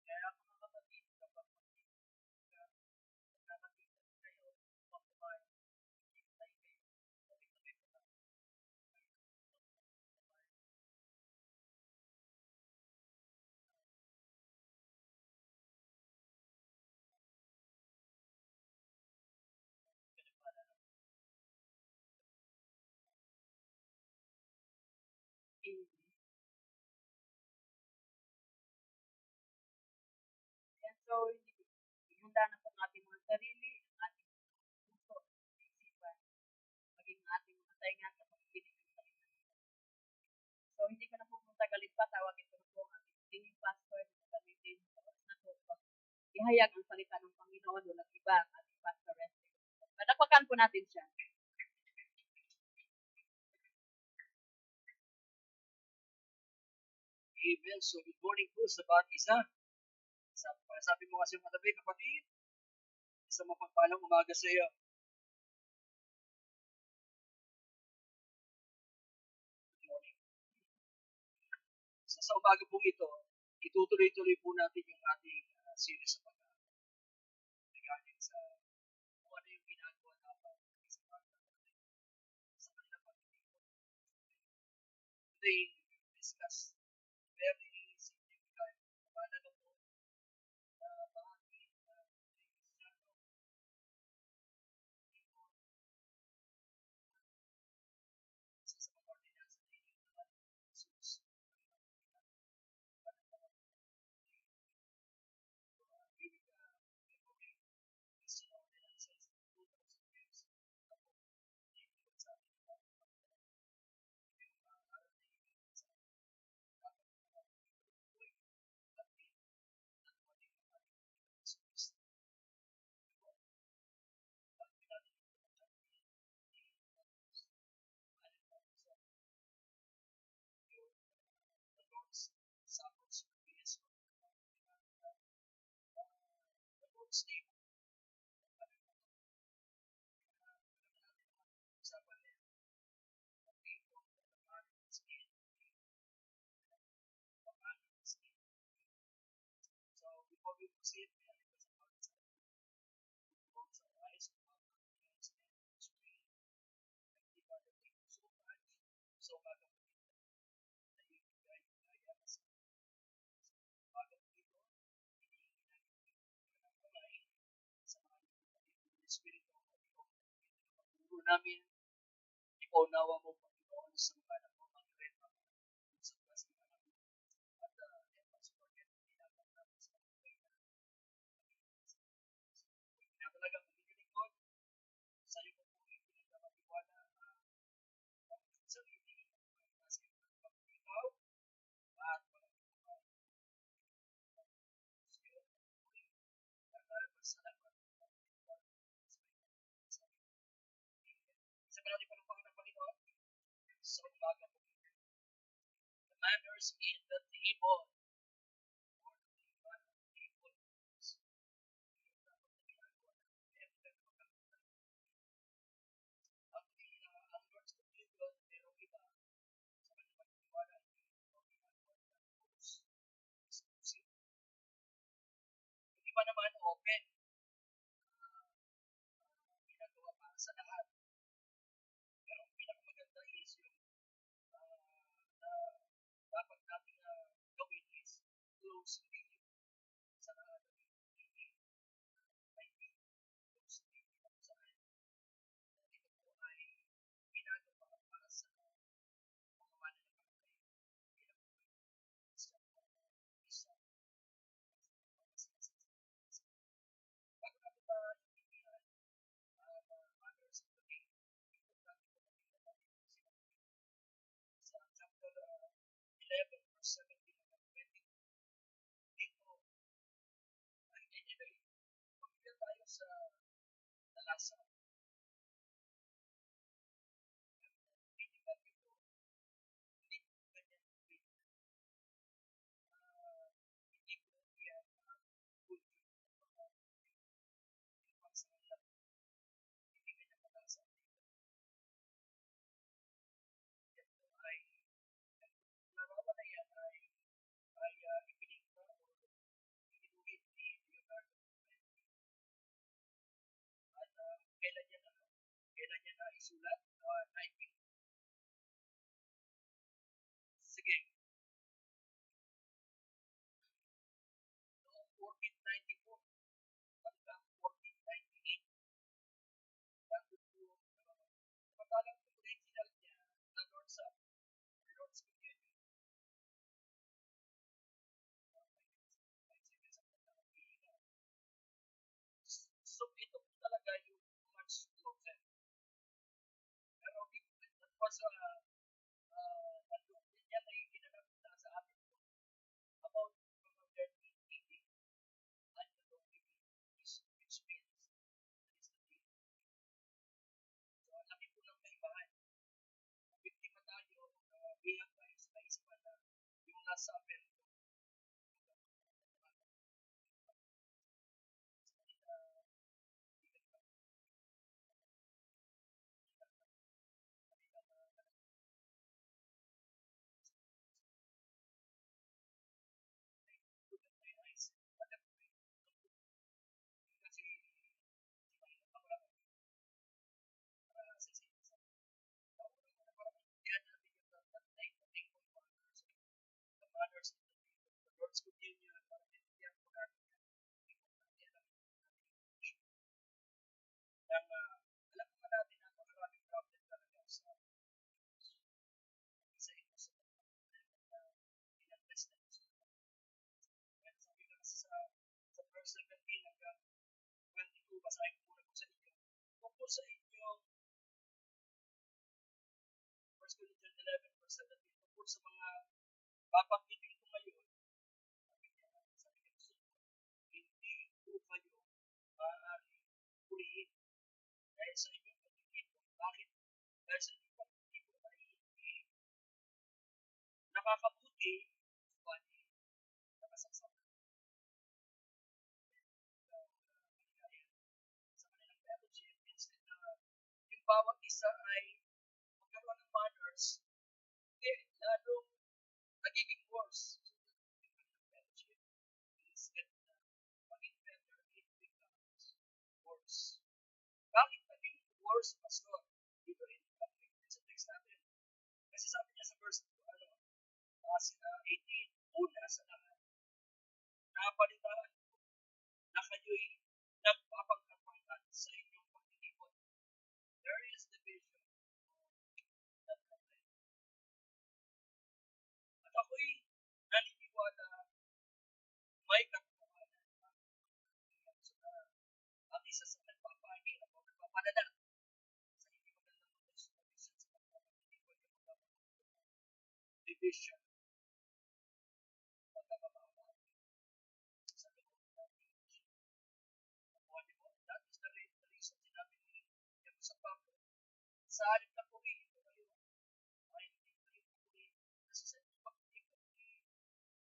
kaya mga kapatid, kapag magkakatipan kayo, upang kumain, hintay kayo, tabi-tabi mo lang, kumain, pinagpala ng Amen. Ayan, so, ihanda na po ang ating mga sarili, ang ating puso, at isipan, maging ang ating mga tainga sa pagkikinig ng salita ng Diyos. So, hindi ko na po tagalin pa, tawagin ko na po ang ating singing pastor na gagamitin sa oras na po. Ihayag ang salita ng Panginoon, walang iba ang ating pastor Wesley. Padakpakan po natin siya. Amen. So, good morning po sa bawat isa. Sabi mo kasi mga tabi, kapatid, isang mapagpalang umaga sa iyo. Good morning. Sa umaga po ito, itutuloy-tuloy po natin yung ating series sa pag-aaral. Regarding sa kung ano yung ginagawa natin sa pag-aaral sa kanilang pag-aaral. Today, we will discuss very significant mahalaga po na bahagi ng Kristiyano dito sa mga ordinansa ng inyong naman Jesus. Giving memory Christian ordinances 2,000 years ago. Hindi sa atin ang yung aral na yun sa dapat na ituloy natin at maling ang ating Jesus. Pag natin ito ang champion ni Jesus. Alin pa sa the Lord's Supper service or the Lord's table. Usapan niya ang table or the body of skin, the body of skin. So before we proceed, may I request about sa close our eyes, mouth our hands, and screen. And give Father, thank you so much. So bago po ito, na ibigay kaya sa bago po ito, hinihingi namin po yung ng kamay sa mga kapatid ng Espiritu o ikaw na pagpuro namin. Ipaunawa mo, Panginoon, sa mga anak mo, Panginoon, sa mga sa mga anak mo. At help us forget the ginagawa namin sa buhay na pinapalagang pagkilingkod. Sa iyo po po ipinagkakatiwala ang sarili nasa iyo ng pagkikaw at walang iba. Sa iyo ang pagpuri at salamat isa pa natin panumpakan ng Panginoon sa umaga po. The manners in the table or the manner of the table is yung dapat na ginagawa natin. Actually, ang Lord's Communion, merong iba sa kanyang pagkatiwala hindi ito ginagawa ng rules. Exclusive. Yung iba naman, open. Ginagawa para sa lahat. Pero ang pinakamaganda is yung dapat natin gawin is close reading sa reading may close reading kung saan ito po ay ginagawa para sa mga mananampalataya bilang isang isa bago natin ipigilan matters of the day importante po natin na natin sa chapter 11 verse 17 hanggang 20 dito ay anyway pagkita tayo sa nalasa tinigan nyo po hindi po ganyan hindi po yan good yung pagsangalan hindi ganyan malasa yan po ay narawa na yan ay isulat? Typing? Sige. Noong 1494 hanggang 1498, nandun po, samantalang yung original niya na Lord's Communion. 5 seconds ang pagkakapihinga. So, ito po talaga yung much closer. Pero that was nandun din yan ay ginanap na sa amin po about mga 1380 at which means that is the day. So, ang laki po ng kaibahan. Biktima tayo, bihag tayo sa kaisipan na yung nasa Amerika. Kasi the manners of the Lord's Communion, para maintindihan po natin yan. Importante alam natin yung issue. Alam naman natin na maraming problem talaga sa isa ito sa ilang testaments. Kaya sabi nga sa verse 17 hanggang 22, basahin ko muna po sa inyo. Kung po sa inyong 1 Corinthians 11 verse 17, tungkol sa mga papag-ibig ko ngayon, sabi niya, hindi po kayo maaari purihin dahil sa inyong pag-ibig. Bakit? Dahil sa inyong pag-ibig ay hindi nakakabuti, subalit nakasasama. Maligaya sa kanilang fellowship, instead na yung bawat isa ay magkaroon ng manners, lalong nagiging worse. So, yung kanilang fellowship, instead na maging better, it becomes worse. Bakit naging worse, Pastor? Dito rin sa text natin. Kasi sabi niya sa verse 18, una sa lahat, napalitaan ko na kayo'y nagpapagkapangan sa inyong pag-iipon. There is division of the problem. At ako'y naniniwala may katotohanan ang isa sa nagpapahirap o nagpapadala sa hindi magandang condition sa pagpapag-iipon yung magpapagkapangan. Division. Pagkakamahaman sa loob ng church. That is the reason sinabi ni sa Pablo, sa halip na purihin ko kayo, ay hindi kayo purihin. Kasi sa inyong pag-iikot,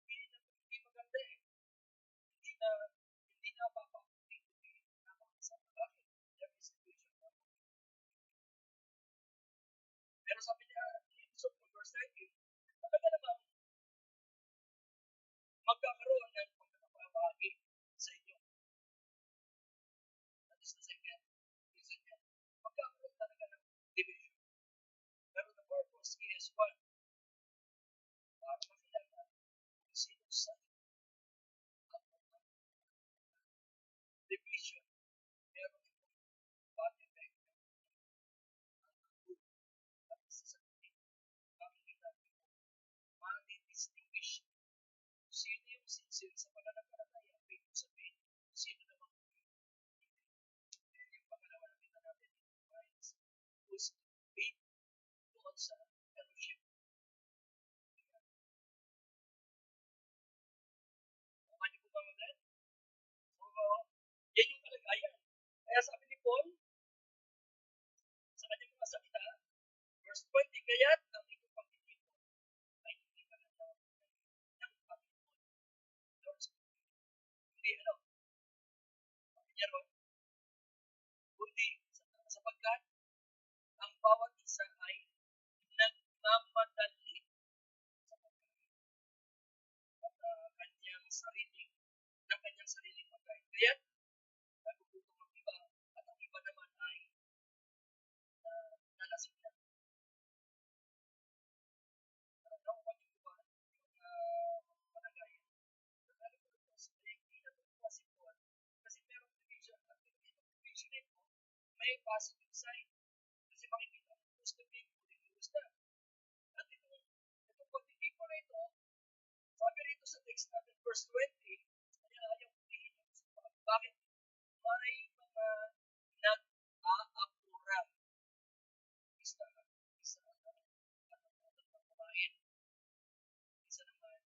hindi maganda eh. Hindi na papapurihin ko kayo. Napakasama. Bakit? There is a vision of pero sabi niya, so verse 19, talaga namang magkakaroon ng pagkakabahagi sa inyo. That is the second reason niya. Magkakaroon talaga ng division. Pero the purpose is one, para makilala kung sino sa ang division. Meron itong bad effect at sa makikita niyo ma-distinguish sino yung sincere sa pananampalataya. Ibig sabihin, sino naman po yun. And yung pangalawa na kita natin in minds who's faith doon sa fellowship. Pwede po ba mag-read? So, yan yung kalagayan. Kaya sabi ni Paul, sa kanyang mga salita, verse 20, kaya't ang inyong pag-iipon ay hindi mananaw ng Panginoon. Lord's hindi sabi niya ron, kundi sapagkat ang bawat isa ay nagmamadali sa pagkain at kanyang sariling pagkain. Kaya't nagugutom ang iba at ang iba naman ay may positive side. Kasi makikita mo, who's the faithful and who's not. At itong pagiging ko na ito, sabi rito sa text natin, verse 20, ayaw ulihin yung sumpah. Bakit? May mga nag-aapura. Isa na kumain. Isa naman,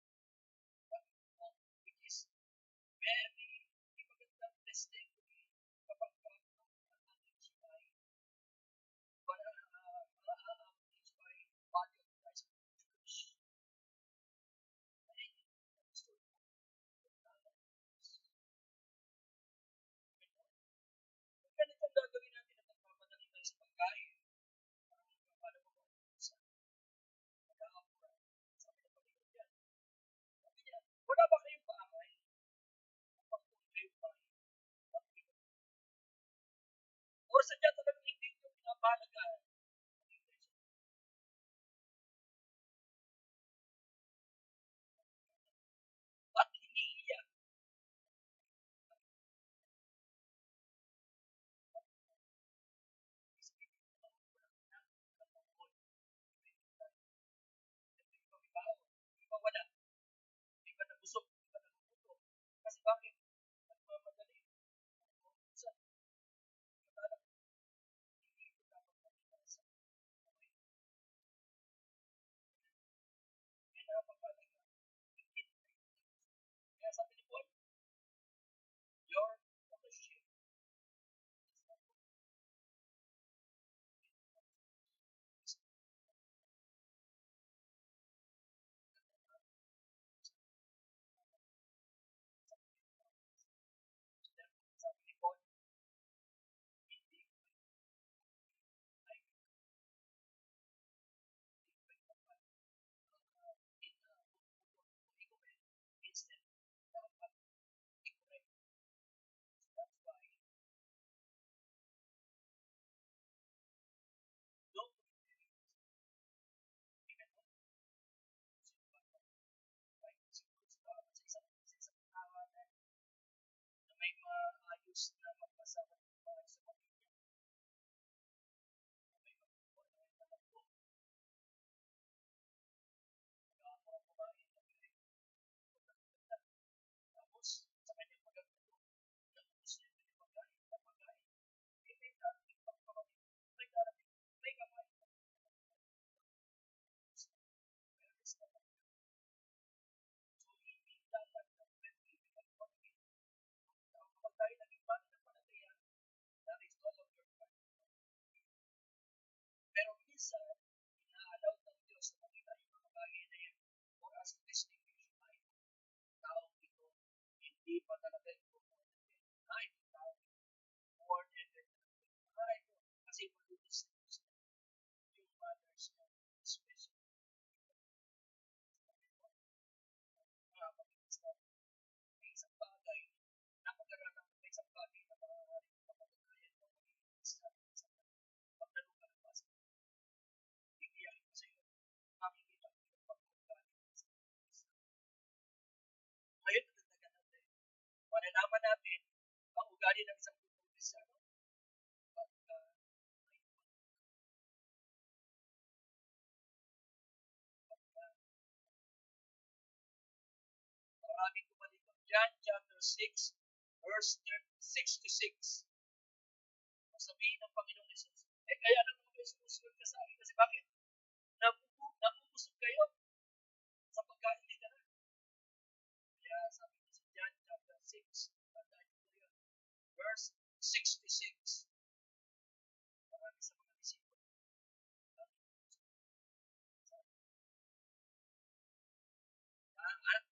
which is very magandang testimony kapag ma-engage by body of Christ Church. Ay, gusto ko. Kung ganitong gagawin natin at nagpapadali tayo sa pagkain, paano mo sa nag-aapura? Sabi ng Panginoon yan. Sabi niya, wala ba kayong paamay? Kapag kung kayo pa, or sadya talagang hindi nyo pinapahalagaan at hinihiya. Di ba wala? Di ba nabusog? Di ba nagugutom? Kasi bakit? Nagmamadali. Sa katalang hindi ko dapat mag-iasa. Kaya napapalaga. Kaya sabi ni Paul, your fellowship is not sabi ni Paul, hindi ay instead dapat i-correct. That's why don't even sa isang tahanan na may maayos na magkasama ng mga sa pamilya. May magkukuha na rin naman po. Mag-aamo ang kumain ng galing. Tapos, sa kanyang pagkakito, naubos niya yung pagkain na pagkain. May darating pang kapatid. May darating, may kamay. So, hindi dapat na pwede kapag kapag tayo naging pananampalataya, that is all of your time. Pero minsan, ina-allow ng Diyos na makita yung mga bagay na yan for us to distinguish ay taong ito hindi pa talaga ito born again. Ay, ito taong born again. Ay, ito. Kasi mag-distinguish yung mothers niya, especially. Mga kapatid natin, may isang bagay na pag-aralan mo, may isang bagay na maaaring mapatunayan mo magiging sa pagtanong ka ng basa. Iiyakin ko sa iyo, makikita mo yung pagkukulit sa isa. Ngayon, natatagan natin. Malalaman natin ang ugali ng isang Kristyano pagka may maraming tumalikod. John chapter 6, verse 66. Sabihin ng Panginoong Jesus, kaya lang naman kayo sumusunod ka sa akin. Kasi bakit? Napupusog kayo sa pagkain nila. Kaya sabi niya sa John chapter 6, tandaan niyo po yun, verse 66. Marami sa mga disipulo.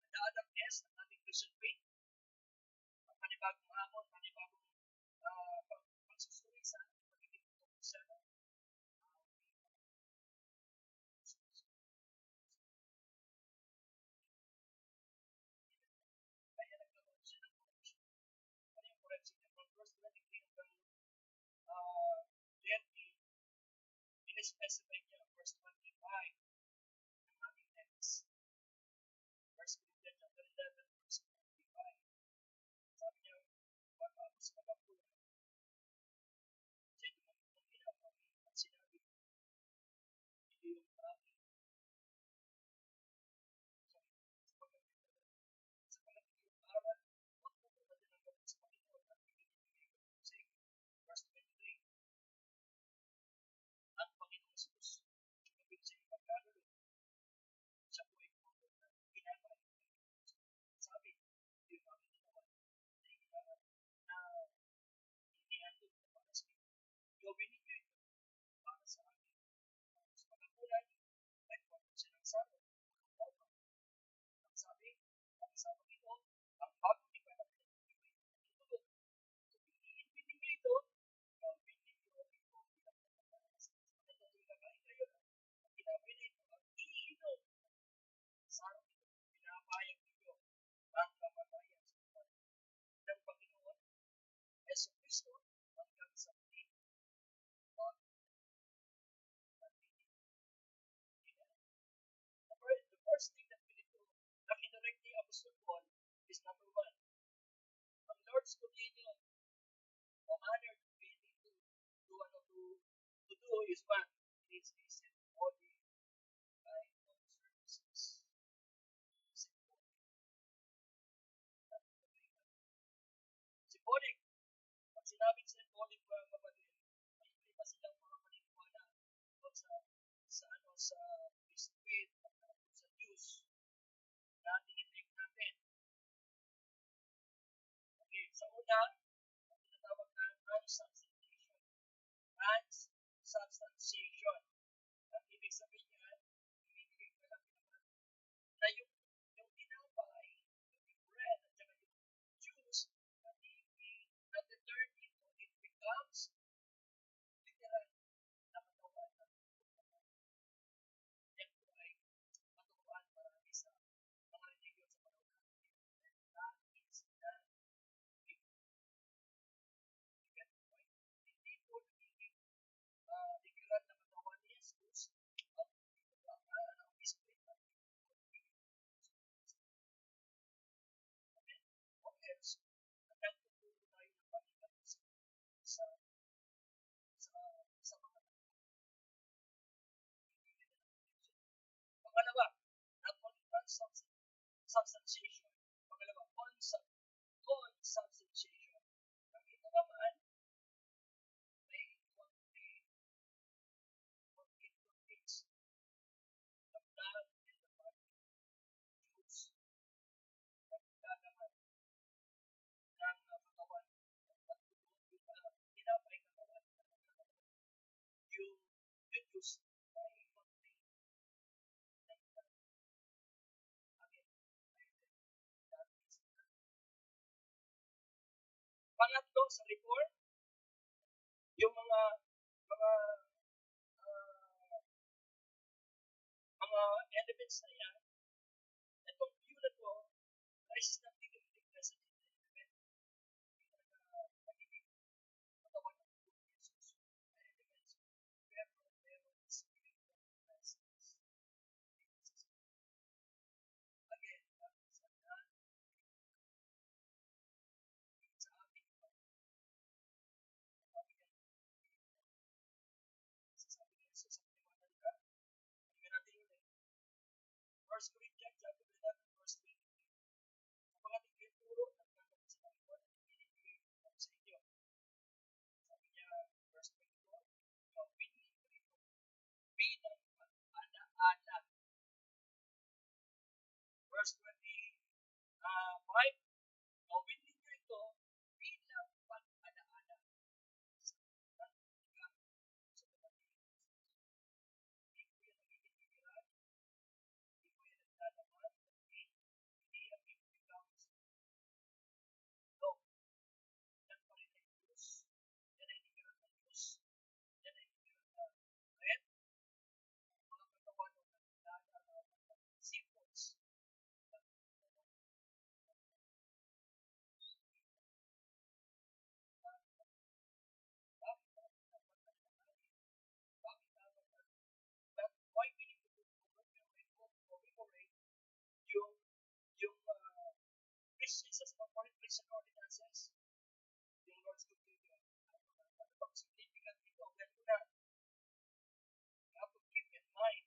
Daalang test ng ating Christian faith, ang panibagong hamon, panibagong pagsusuri sa ating pagiging Kristyano. Kaya nagkaroon siya ng correction. Ano yung correction niya? From verse 23 hanggang 30, in-specify niya verse 25 ng ating text. First Corinthians chapter 11, verse 25. Sabi niya, matapos magkakulang sa inyong gawin ninyo ito para sa akin. Sa pagkakulan, ay pumunta siya ng sarong. Ang sabi, ang sabang ito, ang bagong ipanapin ay may tutulog. Kung iinpin ninyo ito, gawin ninyo ito bilang pagkakalas. Pagkatuloy na kain kayo, ang ginapin na ito, ang iinom. Sarong ito, pinabayag ninyo ang kamatayan sa buhay ng Panginoon Yesu Cristo hanggang sa muli. The first thing that we need to nakidirect ni Apostle Paul is number one, ang Lord's Communion, the manner that we need to do is one, it is a symbolic kind of services. Symbolic. Pag sinabing symbolic mga kapatid, may iba silang mga paniniwala doon sa biscuit at sa juice na tinitake natin. Okay, sa una, ang tinatawag na transubstantiation. Transubstantiation. Ang ibig sabihin niyan, ibibigay ko lang naman na yung tinapay, yung bread, at saka yung juice, na-turn into, it becomes literal na katawan ng Panginoon. Yan po ay maturuan marami sa mga religion sa panahon natin. That is not big. Hindi po nagiging literal na katawan ni Jesus ang biskuit at okay, so nagtuturo tayo ng Panginoon sa mga pangalawa, not only transubstantiation, pangalawa, consubstantiation. Ang ito naman, may what it contains, the blood and the body, juice, at gagaman ng katawan at tinapay katawan yung juice ay contain ng blood. Again, that is pangatlo sa liquor, yung mga elements na yan, itong view na to, Christ na pinililigtas sa element, nagiging katawan ng Jesus, elements, pero spiritual presence. Again, that is a non sa ating sasabi ni Jesus sa paliwanag ka, hindi natin yun eh. 1 Corinthians chapter 11, verse 23. Sa mga tigituro, nagkakaroon sa Panginoon at ibinibigay ko sa inyo. Sabi niya, verse 24, gawin ninyo ito bilang pag-alaala. Verse 25, gawin ninyo ito bilang pag-alaala sa pagkakas sa kapatid. Hindi ko yan nagiging literal, hindi ko yan nagdalaman, hindi yan becomes no. Yan pa rin ay juice, yan ay literal na juice, yan ay literal na bread, mga katawan ng nagdalaman ng symbols. Why we need to commemorate yung Christians or Christian ordinances, yung Lord's Communion. Ano bang significant ito? Ganito na. You have to keep in mind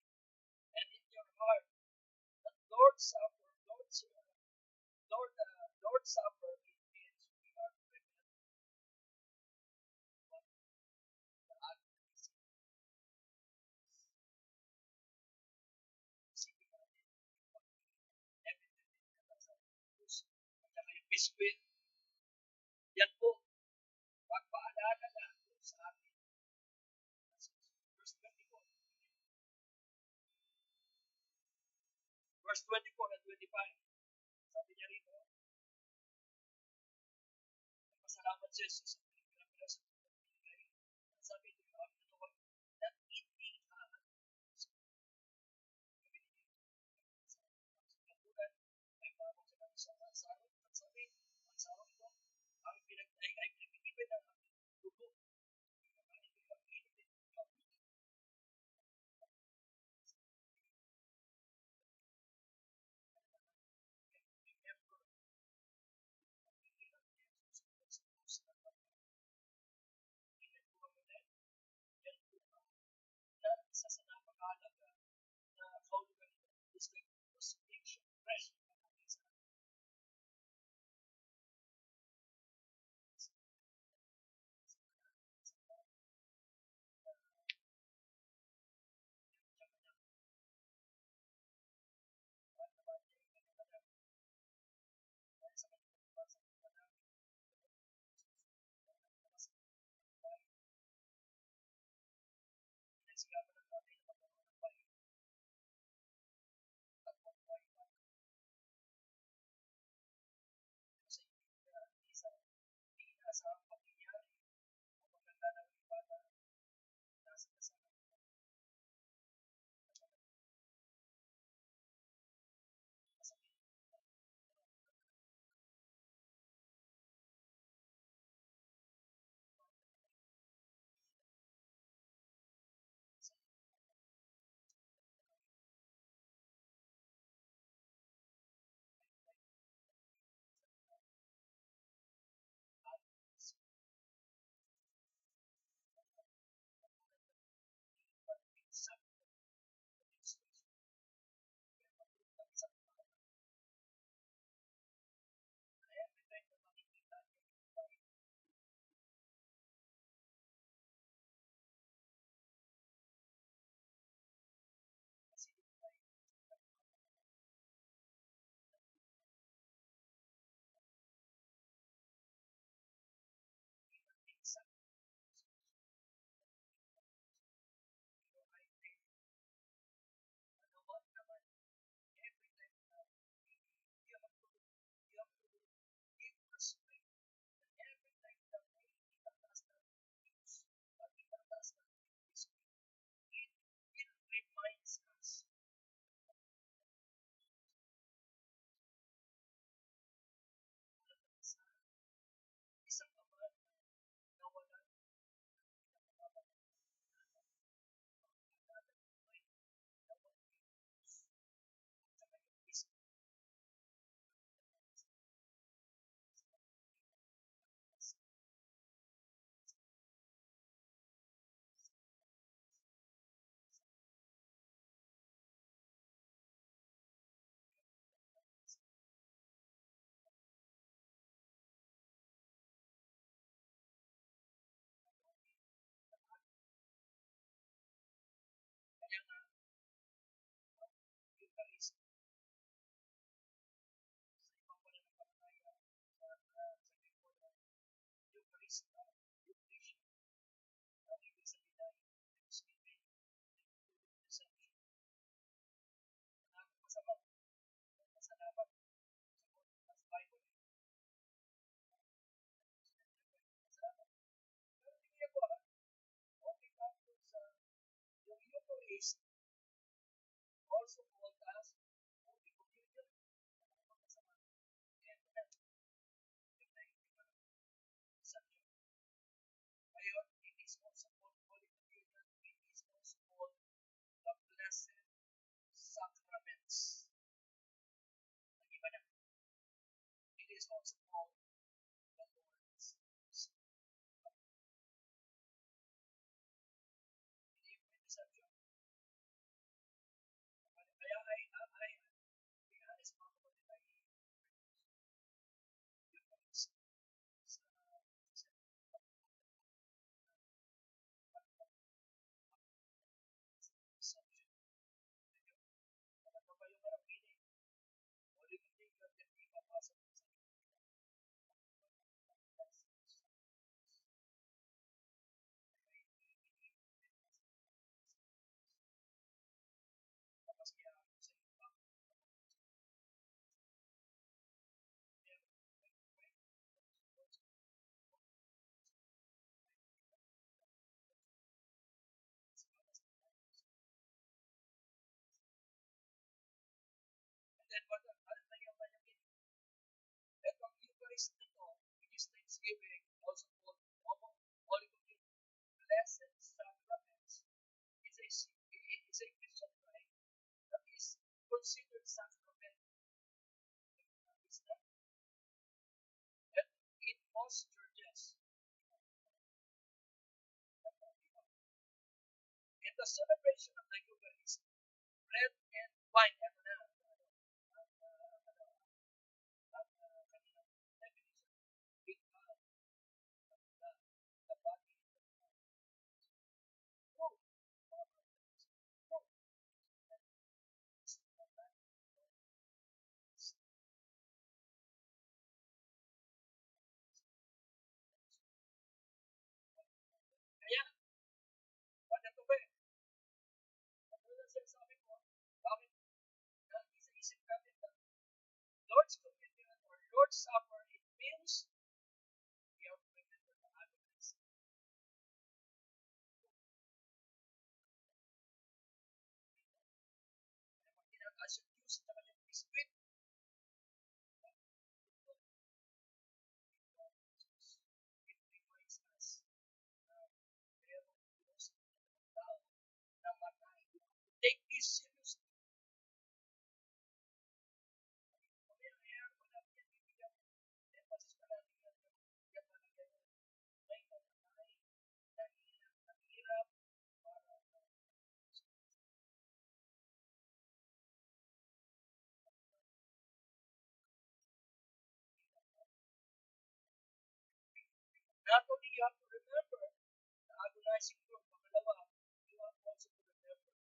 and in your heart that Lord's Supper it means we are pregnant. But the act of receiving natin everything in the sa juice at saka yung biscuit. Yan po, pagpaalala lang sa atin verse 24 and 25. Sabi niya rito, pasalamat si Jesus sa pinagpila sa pagbibigay. At sabi niya, ang Lord, na hindi sa kapunan ay parang sa kami sa sarong. At sabi, ang sarong ito, ang ay pinag-ibig ng aming dugo. Kaya ito yung inibig ng kami. Remember, ang hirap ni Jesus sa krus ng Kalbaryo. Ginagawa mo din, yan po na isa sa napakahalaga na kaulugan ito is the crucifixion, fresh na natin sa Sinasabi ng natin na magkaroon ng bahay at mabuhay pa sa isang inaasahang pangyayari o maganda na may bata nasa kasalan masakit sa at sa pag-isang administration. Kaya magpunta isang mga na every time na makikita niyo yung bahay kasi yung bahay isang pero I think ano ba naman every time na you have to give respect and every time na may itataas na news at itataas na news it reminds us sa isang ama na nawalan ng pinakamabangal ang alala ng buhay nawalan ng Diyos at saka yung mismo kaya nga yung karis sa ibang pananampalataya sa Greco yung karis yung Christian ang ibig sabihin ay thanksgiving deception ang masama masalamat sa Bible masalamat pero tingnan ko okay tayo sa yung Eucharist also called as Holy Communion ang masama ito na yung naintiman subject ngayon it is also called Holy Communion it is also called the Blessed Sacraments nag-iba na it is also called the Lord's Supper hindi yung deception then what ang kanyang meaning? Itong Eucharist na to, which is Thanksgiving, also called Holy Communion, Blessed Sacraments, is a Christian rite that is considered sacrament. Is that? And in most churches, in the celebration of the Eucharist, bread and wine, ito na, kanilang definition, become the body and the blood. Fruit, fruit, is the life of the Lord. Kaya, ano to ba? Ano na sinasabi ko? Bakit isa-isip natin na Lord's Communion or Lord's Supper, it means we are remembered to agonize. Kaya pag tinataas yung juice at saka yung biscuit, it reminds us na merong Diyos na tao na matay. Take this seriously. Kaya ko na pinibigyan emphasis pa natin yan yung talaga may namatay, nahirap para not only you have to remember the agonizing group, pangalawa, you have also to remember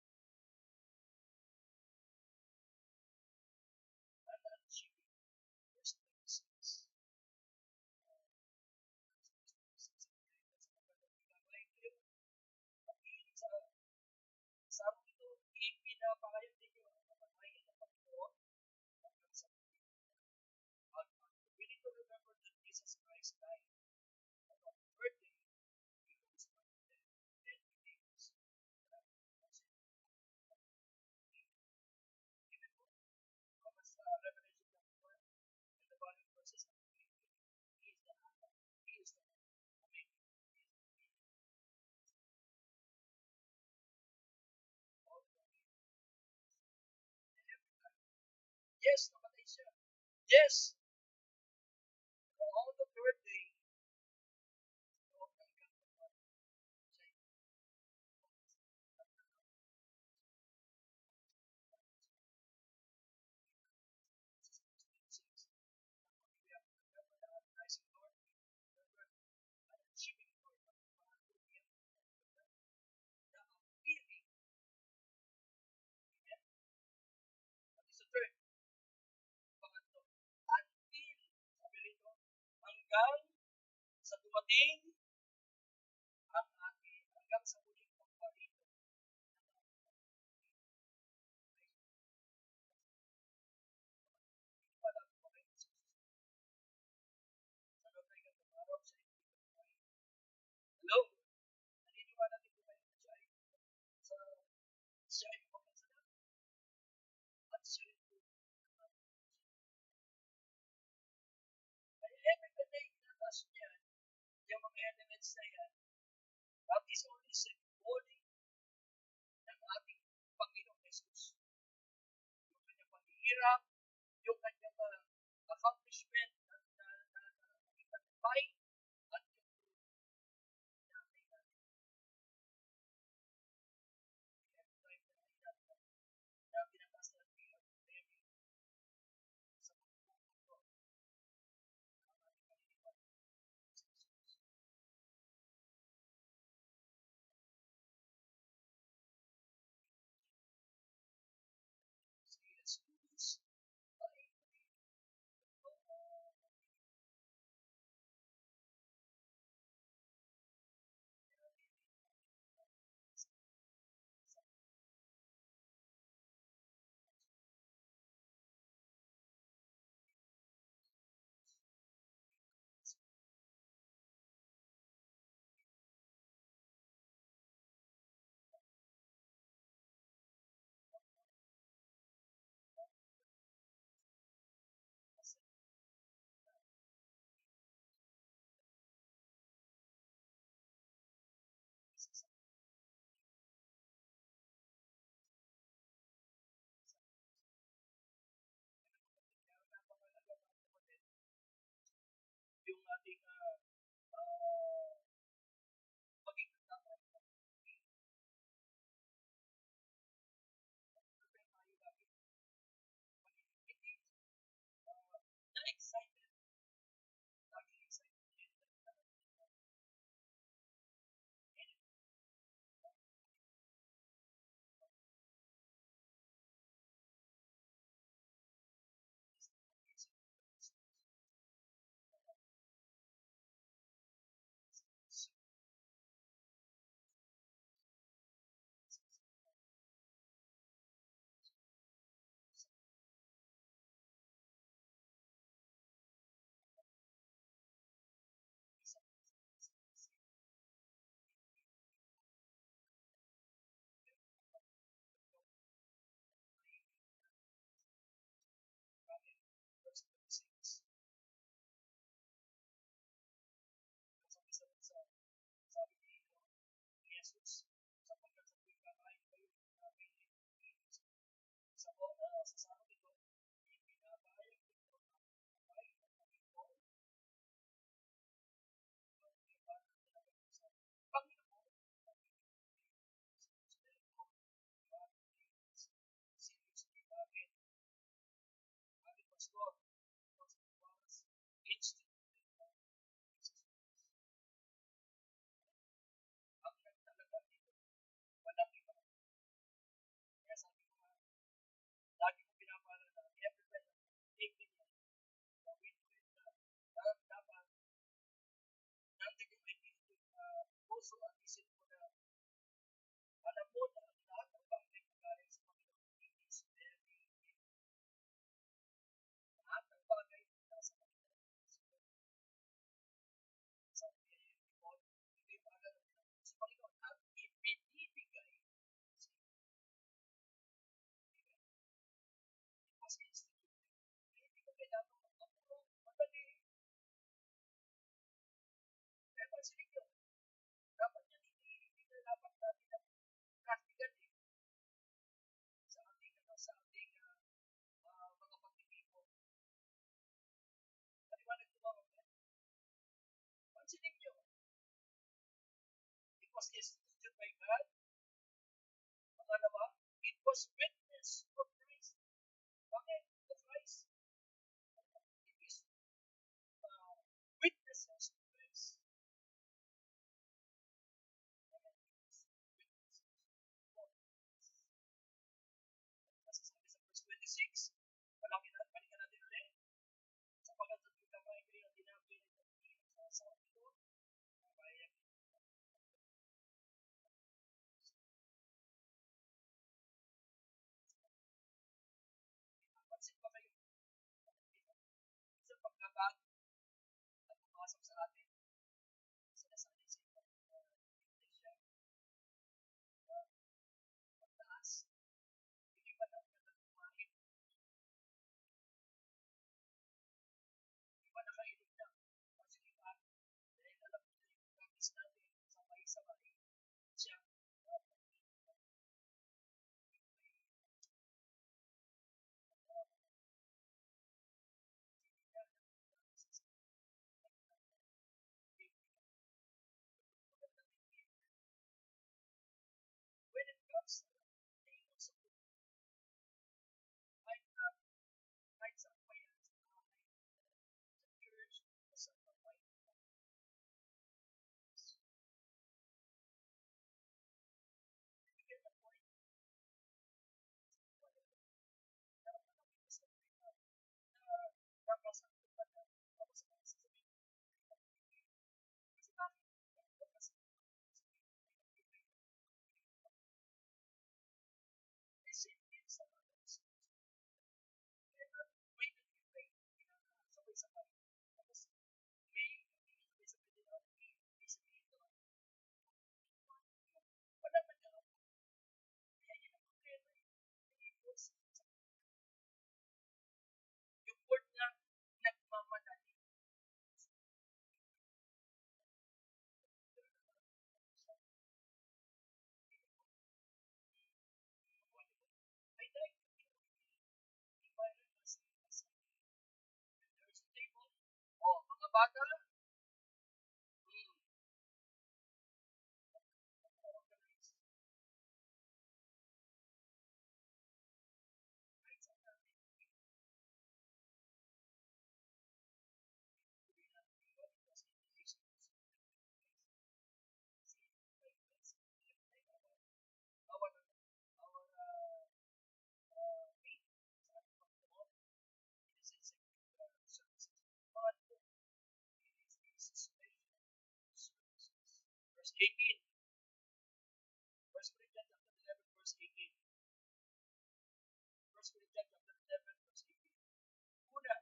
and achieving verse 26. Sa araw ito, ipinapakayo ninyo ang kamatayan ng Panginoon hanggang sa muli. We need to remember that Jesus Christ died. And on the third day, He rose from the dead. Then He gave us even more. Romans, Revelation chapter 1, and the volume verses 18. He is the Alpha. He is the Omega. He is the beginning. All the way. And every time. Yes, namatay siya. Yes. Pero on the third day, no one can confirm. Siya we have to remember the agonizing Lord. We have to remember the achieving Lord. We have to remember the appealing. Amen. What is the third? Pangatlo. Until, sabi rito, hanggang sa dumating ang ating, hanggang sa muling pagparito. Wala po kayo sa susunod. Sa loob ng ilang araw, siya ay buhay. Hello? Naniniwala din po kayo na siya ay umakyat sa langit. At siya rin po kaya every day inataas niya yung mga elements na yan. That is only symbolic ng ating Panginoong Jesus. Yung kanyang paghihirap, yung kanyang accomplishment na ipatipay, at yung natin natin. Every time na inataas na pinataas na we are very sa pagpupunto ng ating paniniwala sa Jesus. Si Jesus ay sa sarong ito, ipinabayag ito ang kamay ng Panginoon. Ang ibanan talaga ito sa Panginoon. Seriously, bakit? Bakit, Pastor? Because it was instituted by Jesus Christ. Ang nagtalaga dito, walang iba. Kaya sabi ko nga, lagi ko pinapaalala, every time na take ganyan, gawin ko yun na dapat nandun yung attitude na puso at isip ko na alam mo na ang lahat ng bagay na galing sa Panginoon, it is very important. Lahat ng bagay na nasa Panginoon is very important. Sabi niya yung Timon, ito yung mga ganun na sa Panginoon at ibinibigay sa iyo. Amen. It was instituted. Kaya hindi ko kailangan magpapuro, madali. Kaya pansinin nyo, dapat yan hindi na dapat natin na practical eh. Sa ating mga pagtitipon. Paliwanag ko ba mga pansinin nyo, it was instituted by God. Pangalawa, it was witness for Christ. Bakit? The Christ. It is witnesses to Christ. And it is witnesses for Christ. Nasasabi sa verse 26, balikan natin ulit. Sapagat ang kamay kayo ang dinabi ng pagkilap sa asawa nito, mabayag ito. Napansin ba kayo? Sa pagkabago at pumasok sa atin, sinasabi sa ibang iglesia, magtaas, hindi ba na kumain? Hindi ba nakainom na? Sige pa, dahil alam mo na yung practice natin, sabay-sabay, siya, when it comes to tables of food, kahit saan pa yan, sa bahay, sa church, sa bahay, you get the point? Dapat na witness na tayo na nakasan ko pa na tapos sa mga sasabihin ko, kasi bakit? Kasi discipline sa others. Kaya may nag-pray, sabay-sabay. Tapos may sabay-sabay din ako, may sabihin doon. Wala man lang. Kaya yun ang problema eh. Yung word nga, nagmamadali. I like to be divided as there's a table. Oh, mga bata, organize. Kahit saan natin. Verse 18. 1 Corinthians chapter 11, verse 18. 1 Corinthians chapter 11, verse 18. Una,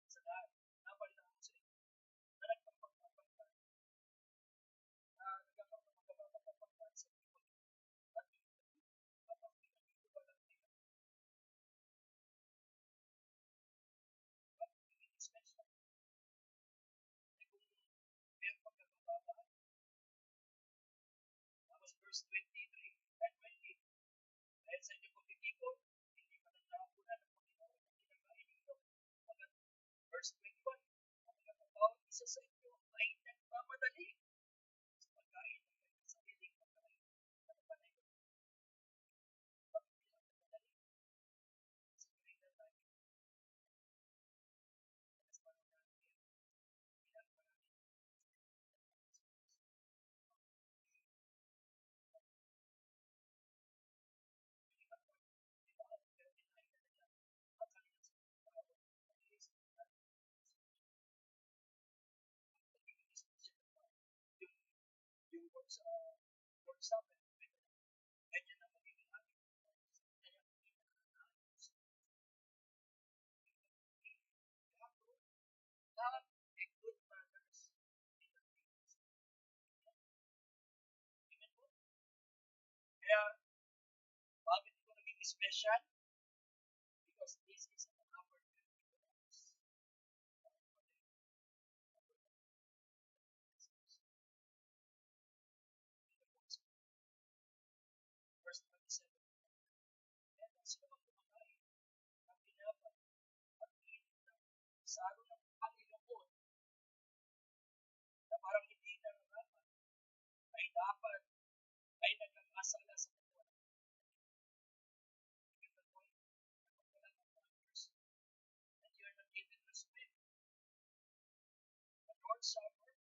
sa lahat, napalitan ko sa inyo na nagpapagpapagpag na nagpapagpapagpag sa people at kapag pinag-iba lang nila. But especially, ay kung meron pagkakababa, tapos verse 23 and 20, dahil sa inyong pagkikikot, hindi pa naglapunan ng doon sa Lord Supper, ganyan ang magiging ating buhay. Kaya inaayos. You have to have a good manners in the things. Amen po? Kaya, bakit ito naging special? Because this is an opportunity for us. Verse 27. Kaya kung sino mang kumakain ng tinapay at iinom ng saro ng Panginoon na parang hindi nararapat ay dapat ay nagkakasala sa kapwa. You get the point? Kapag wala kang manners and you're not given respect, the Lord's Supper,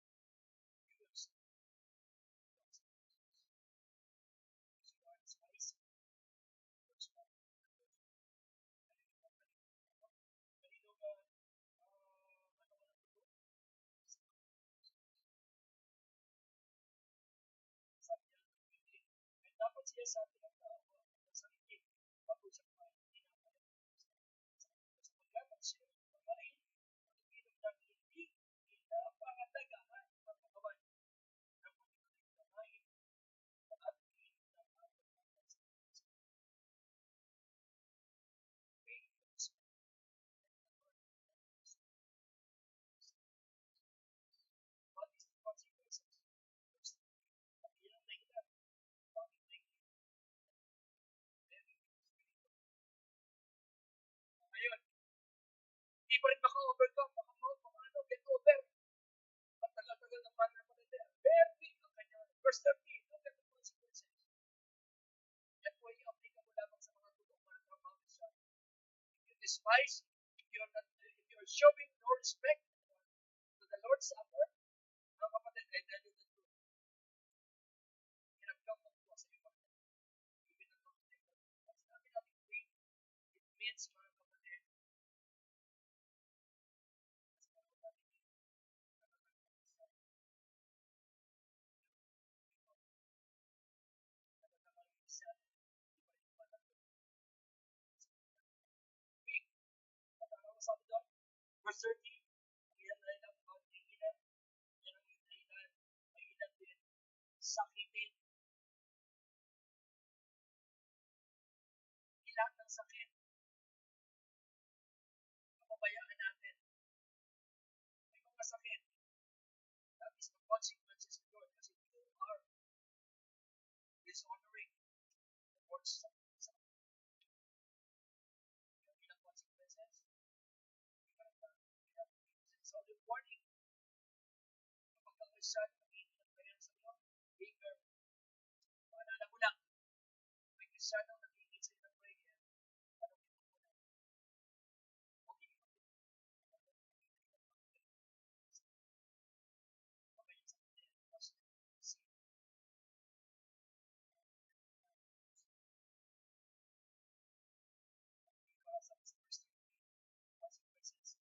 you will see consequences. Because you are spicy. Lord's Supper. Kanino ba ano ka ng tuto? Sabi niya, nagpiling. Kaya dapat siya sabi ng tao sa sarili bago siya kumain ng tinapay. Sapagkat siya kumain at uminom ng hindi inapangatagahan ng katawan ng pagkakalay kumain at uminom ng apat na pansin. May respect the Lord. What is the consequences? First, ang ilang dahilan, bakit naging very spiritual. Ngayon, hindi pa rin maka-overcome, get over. Ang tagal-tagal ng pananampalataya. Very big ang kanyang. Verse 13, look at the consequences. Yan po ay applicable lamang sa mga tutong para trabaho sa if you despise, if you're showing no respect to the Lord's Supper, mga kapatid, I tell you the truth. Hinagkang magkuha sa iba. Even ang mga kapatid. Pag sinabi natin wait, it means mga kapatid, mas parang natin yun, nakatagpag sa nakatagpag isa, di pa rin pa natin. Wait, ano sabi doon? Verse 13, ang ilan na ilang kauntinginan, yan ang ilan, ay ilan din, sakitin. Ilan ng sakit, kapabayaan natin. May mga sakit, that is the consequences of God kasi you are dishonoring the Lord's Supper. Yung ilang consequences, so the warning, kapag ang Christian nagiging ng prayer sa iyo, be careful. Paalala mo lang, may Christian ang nagiging sa iyo ng prayer, ano ito mo lang? Okay, magayon sa kanya, kasi see, because of the first consequences,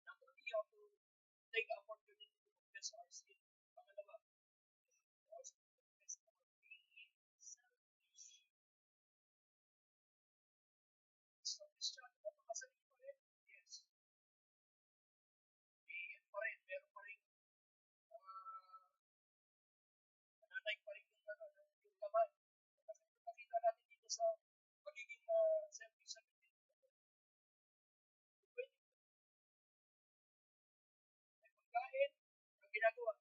not only you have to take opportunity to confess our sin, pangalawa, we also confess our being selfish. So, Christian, napakasali pa rin? Yes. Pa rin, meron pa rin nanay pa rin yung laman. Kasi nakita natin dito sa magiging selfish sa pitin. Pwede. May pagkain, ang ginagawa,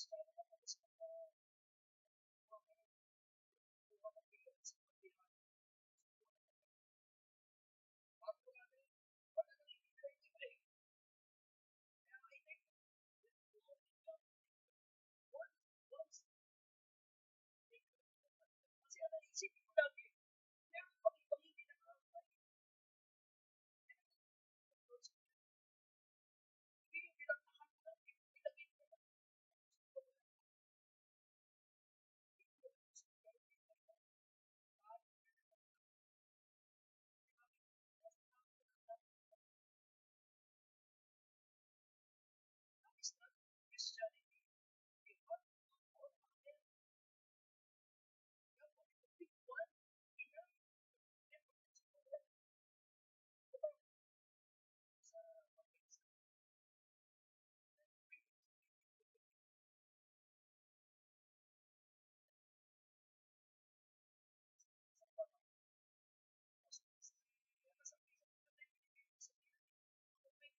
Kumusta naman ako sa mga kuha ng bigat sa pagbihan. Bago natin, wala nang ibigay-ibigay. Kaya I think, once, kasi ang naisip ko lagi, meron pang ibang hindi nakakaya. Hindi yung pinagtahan ko lang, pinagin ko lang. That is not Christianity. You have to do all of them. You have only to pick one. Enough. Never to go sa pagkakasa. Sa pagkakasa. Kaya masabi sa mga tayo pinipili sa Biblia, kung may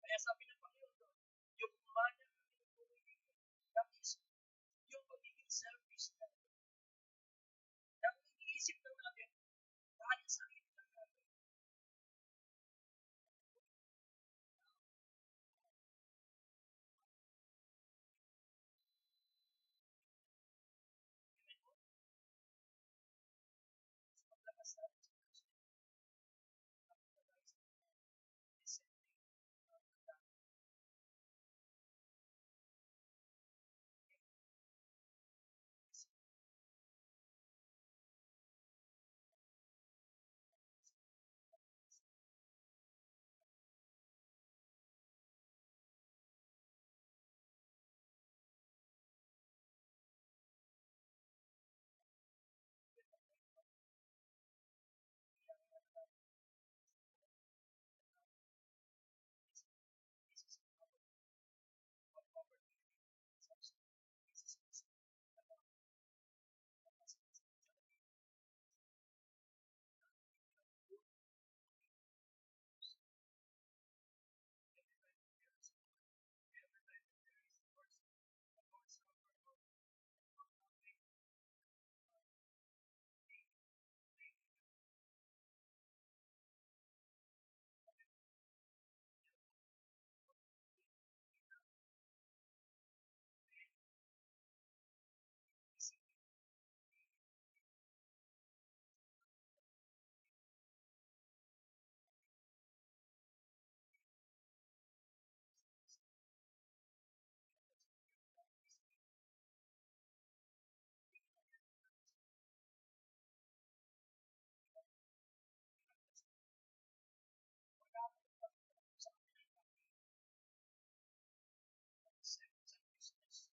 Kaya sabi ng Panginoon doon, yung mana na tinutuloy ninyo, that is, yung pagiging selfish na nang iniisip lang natin, dahil sa sarili lang natin. Amen po? Sa paglakas natin sa Kristo, capitalize descending from the down. This is our opportunity. This is about every time that there is words, the Lord's Supper, Lord, selfishness.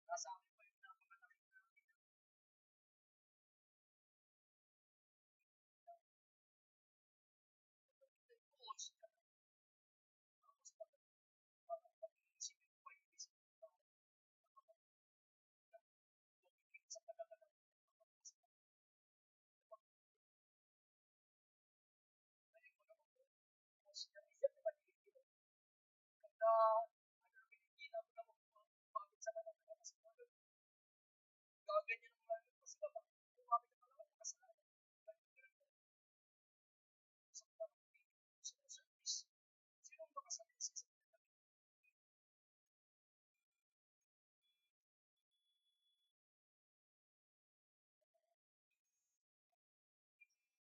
Nasa akin pa yung napakalaki natin. Goals ka na. Tapos parang pag-iisipin mo pa yung isip mo na bumigit sa kalagalan ng pagkakasama. Dahil mo naman po, kasi yung isip mo paligid. Pagka